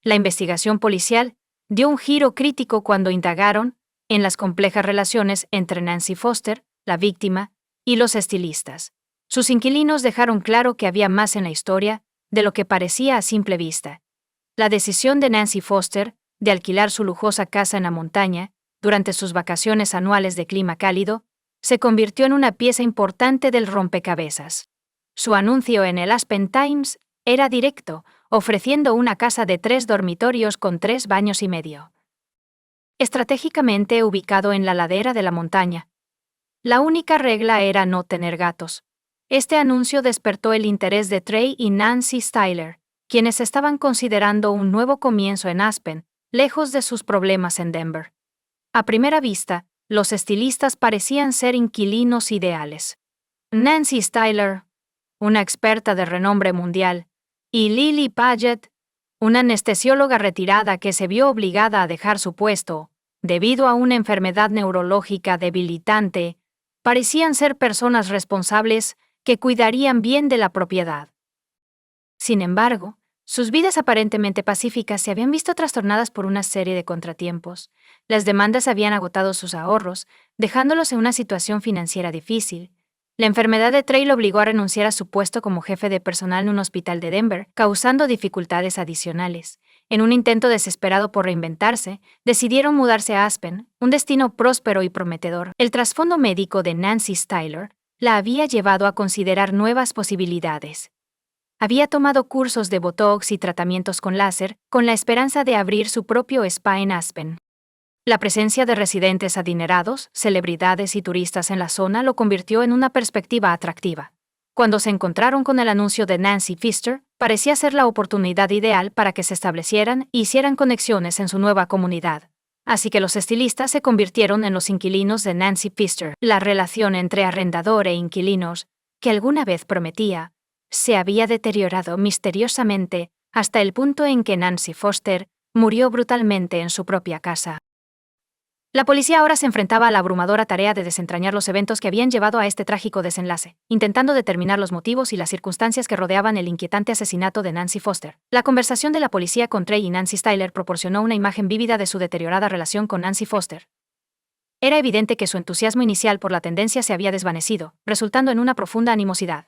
La investigación policial dio un giro crítico cuando indagaron en las complejas relaciones entre Nancy Foster, la víctima, y los estilistas. Sus inquilinos dejaron claro que había más en la historia de lo que parecía a simple vista. La decisión de Nancy Foster de alquilar su lujosa casa en la montaña, durante sus vacaciones anuales de clima cálido, se convirtió en una pieza importante del rompecabezas. Su anuncio en el Aspen Times era directo, ofreciendo una casa de 3 dormitorios con 3 baños y medio. Estratégicamente ubicado en la ladera de la montaña. La única regla era no tener gatos. Este anuncio despertó el interés de Trey y Nancy Styler, quienes estaban considerando un nuevo comienzo en Aspen, lejos de sus problemas en Denver. A primera vista, los estilistas parecían ser inquilinos ideales. Nancy Styler, una experta de renombre mundial, y Lily Paget, una anestesióloga retirada que se vio obligada a dejar su puesto debido a una enfermedad neurológica debilitante, parecían ser personas responsables que cuidarían bien de la propiedad. Sin embargo, sus vidas aparentemente pacíficas se habían visto trastornadas por una serie de contratiempos. Las demandas habían agotado sus ahorros, dejándolos en una situación financiera difícil. La enfermedad de Trey lo obligó a renunciar a su puesto como jefe de personal en un hospital de Denver, causando dificultades adicionales. En un intento desesperado por reinventarse, decidieron mudarse a Aspen, un destino próspero y prometedor. El trasfondo médico de Nancy Styler la había llevado a considerar nuevas posibilidades. Había tomado cursos de Botox y tratamientos con láser, con la esperanza de abrir su propio spa en Aspen. La presencia de residentes adinerados, celebridades y turistas en la zona lo convirtió en una perspectiva atractiva. Cuando se encontraron con el anuncio de Nancy Pfister, parecía ser la oportunidad ideal para que se establecieran y hicieran conexiones en su nueva comunidad. Así que los estilistas se convirtieron en los inquilinos de Nancy Pfister. La relación entre arrendador e inquilinos, que alguna vez prometía, se había deteriorado misteriosamente hasta el punto en que Nancy Foster murió brutalmente en su propia casa. La policía ahora se enfrentaba a la abrumadora tarea de desentrañar los eventos que habían llevado a este trágico desenlace, intentando determinar los motivos y las circunstancias que rodeaban el inquietante asesinato de Nancy Foster. La conversación de la policía con Trey y Nancy Styler proporcionó una imagen vívida de su deteriorada relación con Nancy Foster. Era evidente que su entusiasmo inicial por la tendencia se había desvanecido, resultando en una profunda animosidad.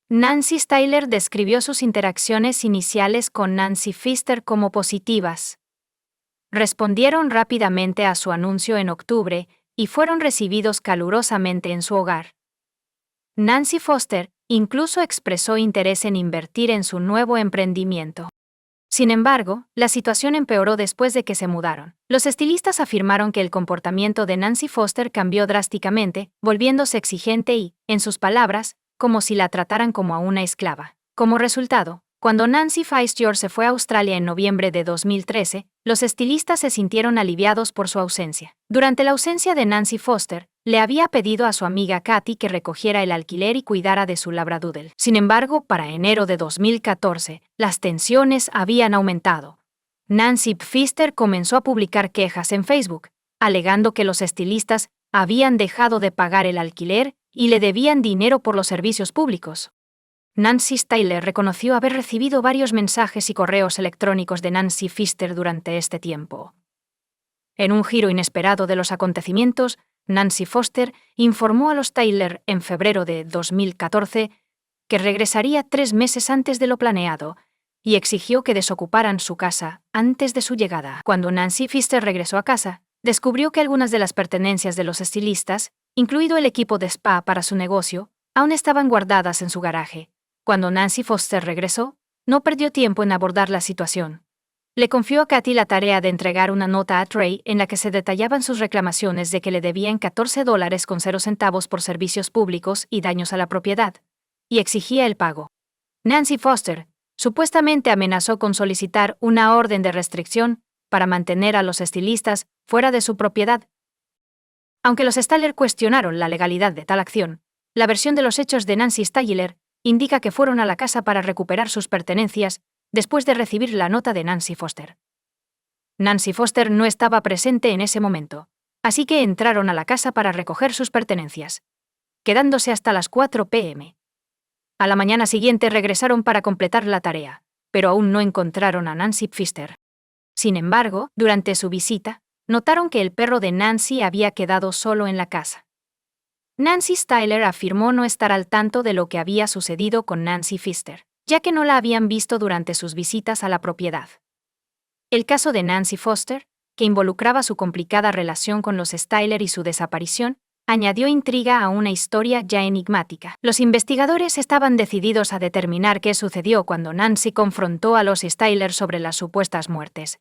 Nancy Styler describió sus interacciones iniciales con Nancy Pfister como positivas. Respondieron rápidamente a su anuncio en octubre y fueron recibidos calurosamente en su hogar. Nancy Foster incluso expresó interés en invertir en su nuevo emprendimiento. Sin embargo, la situación empeoró después de que se mudaron. Los estilistas afirmaron que el comportamiento de Nancy Foster cambió drásticamente, volviéndose exigente y, en sus palabras, como si la trataran como a una esclava. Como resultado, cuando Nancy Pfister se fue a Australia en noviembre de 2013, los estilistas se sintieron aliviados por su ausencia. Durante la ausencia de Nancy Foster, le había pedido a su amiga Kathy que recogiera el alquiler y cuidara de su labradoodle. Sin embargo, para enero de 2014, las tensiones habían aumentado. Nancy Pfister comenzó a publicar quejas en Facebook, alegando que los estilistas habían dejado de pagar el alquiler y le debían dinero por los servicios públicos. Nancy Styler reconoció haber recibido varios mensajes y correos electrónicos de Nancy Pfister durante este tiempo. En un giro inesperado de los acontecimientos, Nancy Foster informó a los Styler en febrero de 2014 que regresaría 3 meses antes de lo planeado y exigió que desocuparan su casa antes de su llegada. Cuando Nancy Pfister regresó a casa, descubrió que algunas de las pertenencias de los estilistas, incluido el equipo de spa para su negocio, aún estaban guardadas en su garaje. Cuando Nancy Foster regresó, no perdió tiempo en abordar la situación. Le confió a Kathy la tarea de entregar una nota a Trey en la que se detallaban sus reclamaciones de que le debían $14.00 por servicios públicos y daños a la propiedad, y exigía el pago. Nancy Foster supuestamente amenazó con solicitar una orden de restricción para mantener a los estilistas fuera de su propiedad. Aunque los Styler cuestionaron la legalidad de tal acción, la versión de los hechos de Nancy Styler indica que fueron a la casa para recuperar sus pertenencias después de recibir la nota de Nancy Foster. Nancy Foster no estaba presente en ese momento, así que entraron a la casa para recoger sus pertenencias, quedándose hasta las 4 p.m. A la mañana siguiente regresaron para completar la tarea, pero aún no encontraron a Nancy Pfister. Sin embargo, durante su visita, notaron que el perro de Nancy había quedado solo en la casa. Nancy Styler afirmó no estar al tanto de lo que había sucedido con Nancy Pfister, ya que no la habían visto durante sus visitas a la propiedad. El caso de Nancy Foster, que involucraba su complicada relación con los Styler y su desaparición, añadió intriga a una historia ya enigmática. Los investigadores estaban decididos a determinar qué sucedió cuando Nancy confrontó a los Styler sobre las supuestas muertes.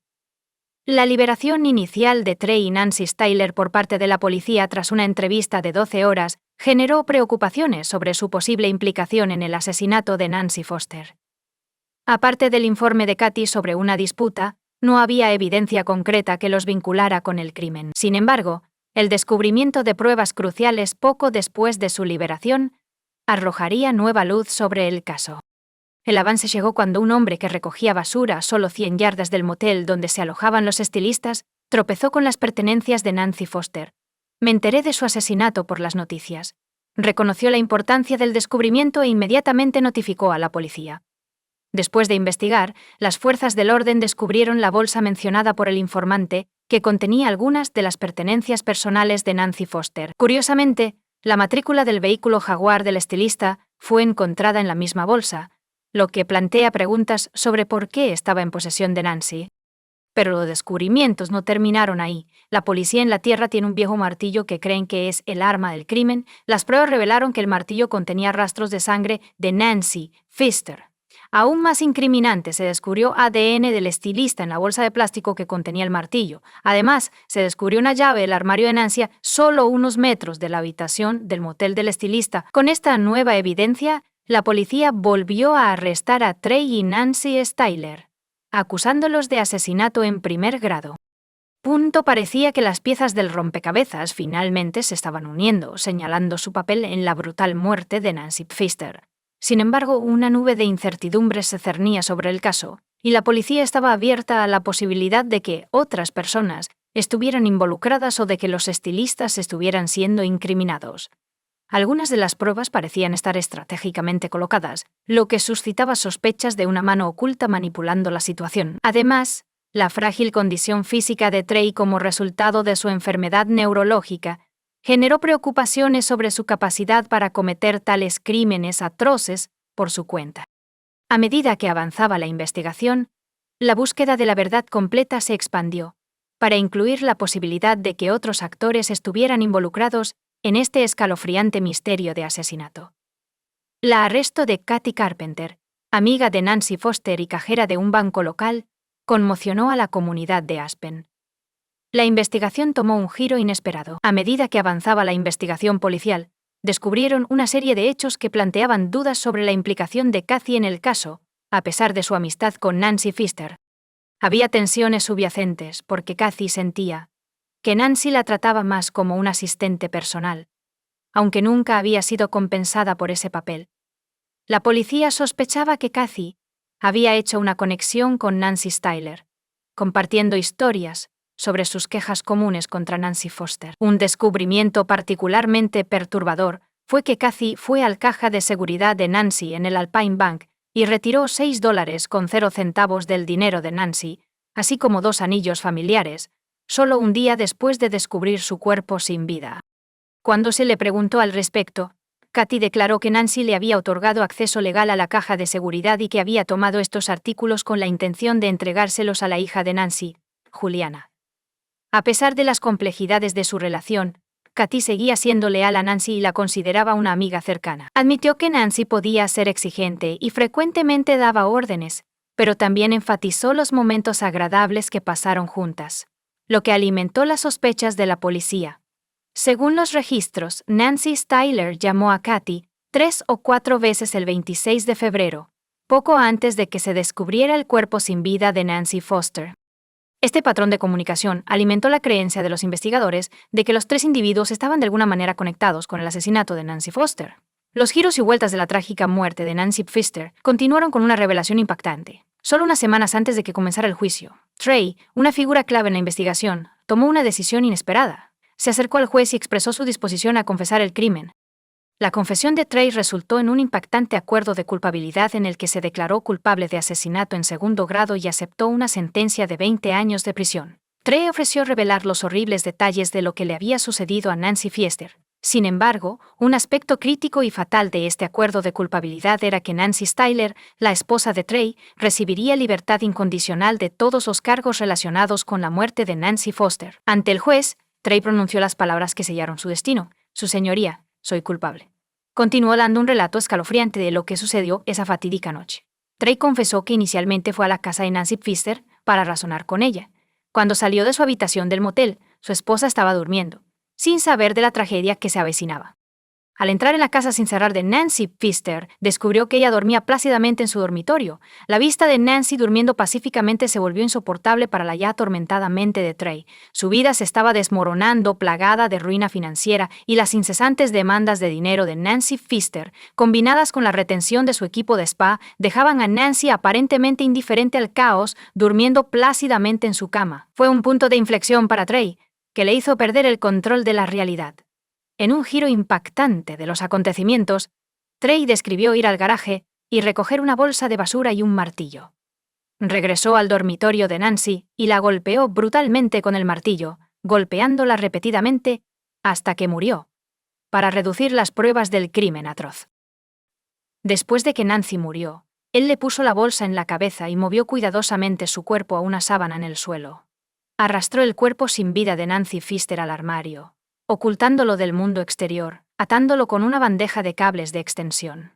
La liberación inicial de Trey y Nancy Styler por parte de la policía tras una entrevista de 12 horas generó preocupaciones sobre su posible implicación en el asesinato de Nancy Foster. Aparte del informe de Cathy sobre una disputa, no había evidencia concreta que los vinculara con el crimen. Sin embargo, el descubrimiento de pruebas cruciales poco después de su liberación arrojaría nueva luz sobre el caso. El avance llegó cuando un hombre que recogía basura a solo 100 yardas del motel donde se alojaban los estilistas tropezó con las pertenencias de Nancy Foster. Me enteré de su asesinato por las noticias. Reconoció la importancia del descubrimiento e inmediatamente notificó a la policía. Después de investigar, las fuerzas del orden descubrieron la bolsa mencionada por el informante, que contenía algunas de las pertenencias personales de Nancy Foster. Curiosamente, la matrícula del vehículo Jaguar del estilista fue encontrada en la misma bolsa, lo que plantea preguntas sobre por qué estaba en posesión de Nancy. Pero los descubrimientos no terminaron ahí. La policía en la tierra tiene un viejo martillo que creen que es el arma del crimen. Las pruebas revelaron que el martillo contenía rastros de sangre de Nancy Foster. Aún más incriminante, se descubrió ADN del estilista en la bolsa de plástico que contenía el martillo. Además, se descubrió una llave del armario de Nancy solo unos metros de la habitación del motel del estilista. Con esta nueva evidencia, la policía volvió a arrestar a Trey y Nancy Styler, acusándolos de asesinato en primer grado. Parecía que las piezas del rompecabezas finalmente se estaban uniendo, señalando su papel en la brutal muerte de Nancy Foster. Sin embargo, una nube de incertidumbre se cernía sobre el caso, y la policía estaba abierta a la posibilidad de que otras personas estuvieran involucradas o de que los estilistas estuvieran siendo incriminados. Algunas de las pruebas parecían estar estratégicamente colocadas, lo que suscitaba sospechas de una mano oculta manipulando la situación. Además, la frágil condición física de Trey como resultado de su enfermedad neurológica generó preocupaciones sobre su capacidad para cometer tales crímenes atroces por su cuenta. A medida que avanzaba la investigación, la búsqueda de la verdad completa se expandió, para incluir la posibilidad de que otros actores estuvieran involucrados en este escalofriante misterio de asesinato. La arresto de Cathy Carpenter, amiga de Nancy Foster y cajera de un banco local, conmocionó a la comunidad de Aspen. La investigación tomó un giro inesperado. A medida que avanzaba la investigación policial, descubrieron una serie de hechos que planteaban dudas sobre la implicación de Cathy en el caso, a pesar de su amistad con Nancy Foster. Había tensiones subyacentes porque Cathy sentía que Nancy la trataba más como un asistente personal, aunque nunca había sido compensada por ese papel. La policía sospechaba que Cathy había hecho una conexión con Nancy Styler, compartiendo historias sobre sus quejas comunes contra Nancy Foster. Un descubrimiento particularmente perturbador fue que Cathy fue al caja de seguridad de Nancy en el Alpine Bank y retiró $6.00 del dinero de Nancy, así como 2 anillos familiares, solo un día después de descubrir su cuerpo sin vida. Cuando se le preguntó al respecto, Cathy declaró que Nancy le había otorgado acceso legal a la caja de seguridad y que había tomado estos artículos con la intención de entregárselos a la hija de Nancy, Juliana. A pesar de las complejidades de su relación, Cathy seguía siendo leal a Nancy y la consideraba una amiga cercana. Admitió que Nancy podía ser exigente y frecuentemente daba órdenes, pero también enfatizó los momentos agradables que pasaron juntas, lo que alimentó las sospechas de la policía. Según los registros, Nancy Styler llamó a Cathy 3 o 4 veces el 26 de febrero, poco antes de que se descubriera el cuerpo sin vida de Nancy Foster. Este patrón de comunicación alimentó la creencia de los investigadores de que los 3 individuos estaban de alguna manera conectados con el asesinato de Nancy Foster. Los giros y vueltas de la trágica muerte de Nancy Foster continuaron con una revelación impactante. Solo unas semanas antes de que comenzara el juicio, Trey, una figura clave en la investigación, tomó una decisión inesperada. Se acercó al juez y expresó su disposición a confesar el crimen. La confesión de Trey resultó en un impactante acuerdo de culpabilidad en el que se declaró culpable de asesinato en segundo grado y aceptó una sentencia de 20 años de prisión. Trey ofreció revelar los horribles detalles de lo que le había sucedido a Nancy Foster, Sin embargo, un aspecto crítico y fatal de este acuerdo de culpabilidad era que Nancy Styler, la esposa de Trey, recibiría libertad incondicional de todos los cargos relacionados con la muerte de Nancy Foster. Ante el juez, Trey pronunció las palabras que sellaron su destino: Su señoría, soy culpable. Continuó dando un relato escalofriante de lo que sucedió esa fatídica noche. Trey confesó que inicialmente fue a la casa de Nancy Pfister para razonar con ella. Cuando salió de su habitación del motel, su esposa estaba durmiendo, sin saber de la tragedia que se avecinaba. Al entrar en la casa sin cerrar de Nancy Pfister, descubrió que ella dormía plácidamente en su dormitorio. La vista de Nancy durmiendo pacíficamente se volvió insoportable para la ya atormentada mente de Trey. Su vida se estaba desmoronando, plagada de ruina financiera, y las incesantes demandas de dinero de Nancy Pfister, combinadas con la retención de su equipo de spa, dejaban a Nancy aparentemente indiferente al caos, durmiendo plácidamente en su cama. Fue un punto de inflexión para Trey, que le hizo perder el control de la realidad. En un giro impactante de los acontecimientos, Trey describió ir al garaje y recoger una bolsa de basura y un martillo. Regresó al dormitorio de Nancy y la golpeó brutalmente con el martillo, golpeándola repetidamente hasta que murió, para reducir las pruebas del crimen atroz. Después de que Nancy murió, él le puso la bolsa en la cabeza y movió cuidadosamente su cuerpo a una sábana en el suelo. Arrastró el cuerpo sin vida de Nancy Pfister al armario, ocultándolo del mundo exterior, atándolo con una bandeja de cables de extensión.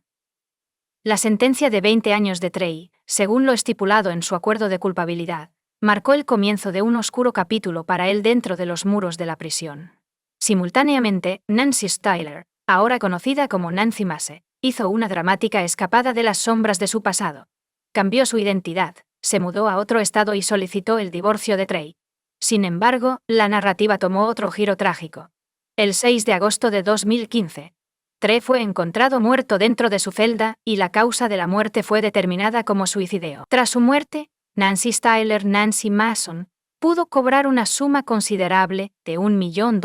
La sentencia de 20 años de Trey, según lo estipulado en su acuerdo de culpabilidad, marcó el comienzo de un oscuro capítulo para él dentro de los muros de la prisión. Simultáneamente, Nancy Styler, ahora conocida como Nancy Mace, hizo una dramática escapada de las sombras de su pasado. Cambió su identidad, se mudó a otro estado y solicitó el divorcio de Trey. Sin embargo, la narrativa tomó otro giro trágico. El 6 de agosto de 2015, Trey fue encontrado muerto dentro de su celda y la causa de la muerte fue determinada como suicidio. Tras su muerte, Nancy Styler Nancy Mason pudo cobrar una suma considerable de $1 millón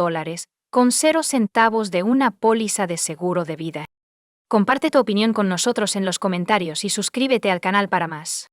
con 0 centavos de una póliza de seguro de vida. Comparte tu opinión con nosotros en los comentarios y suscríbete al canal para más.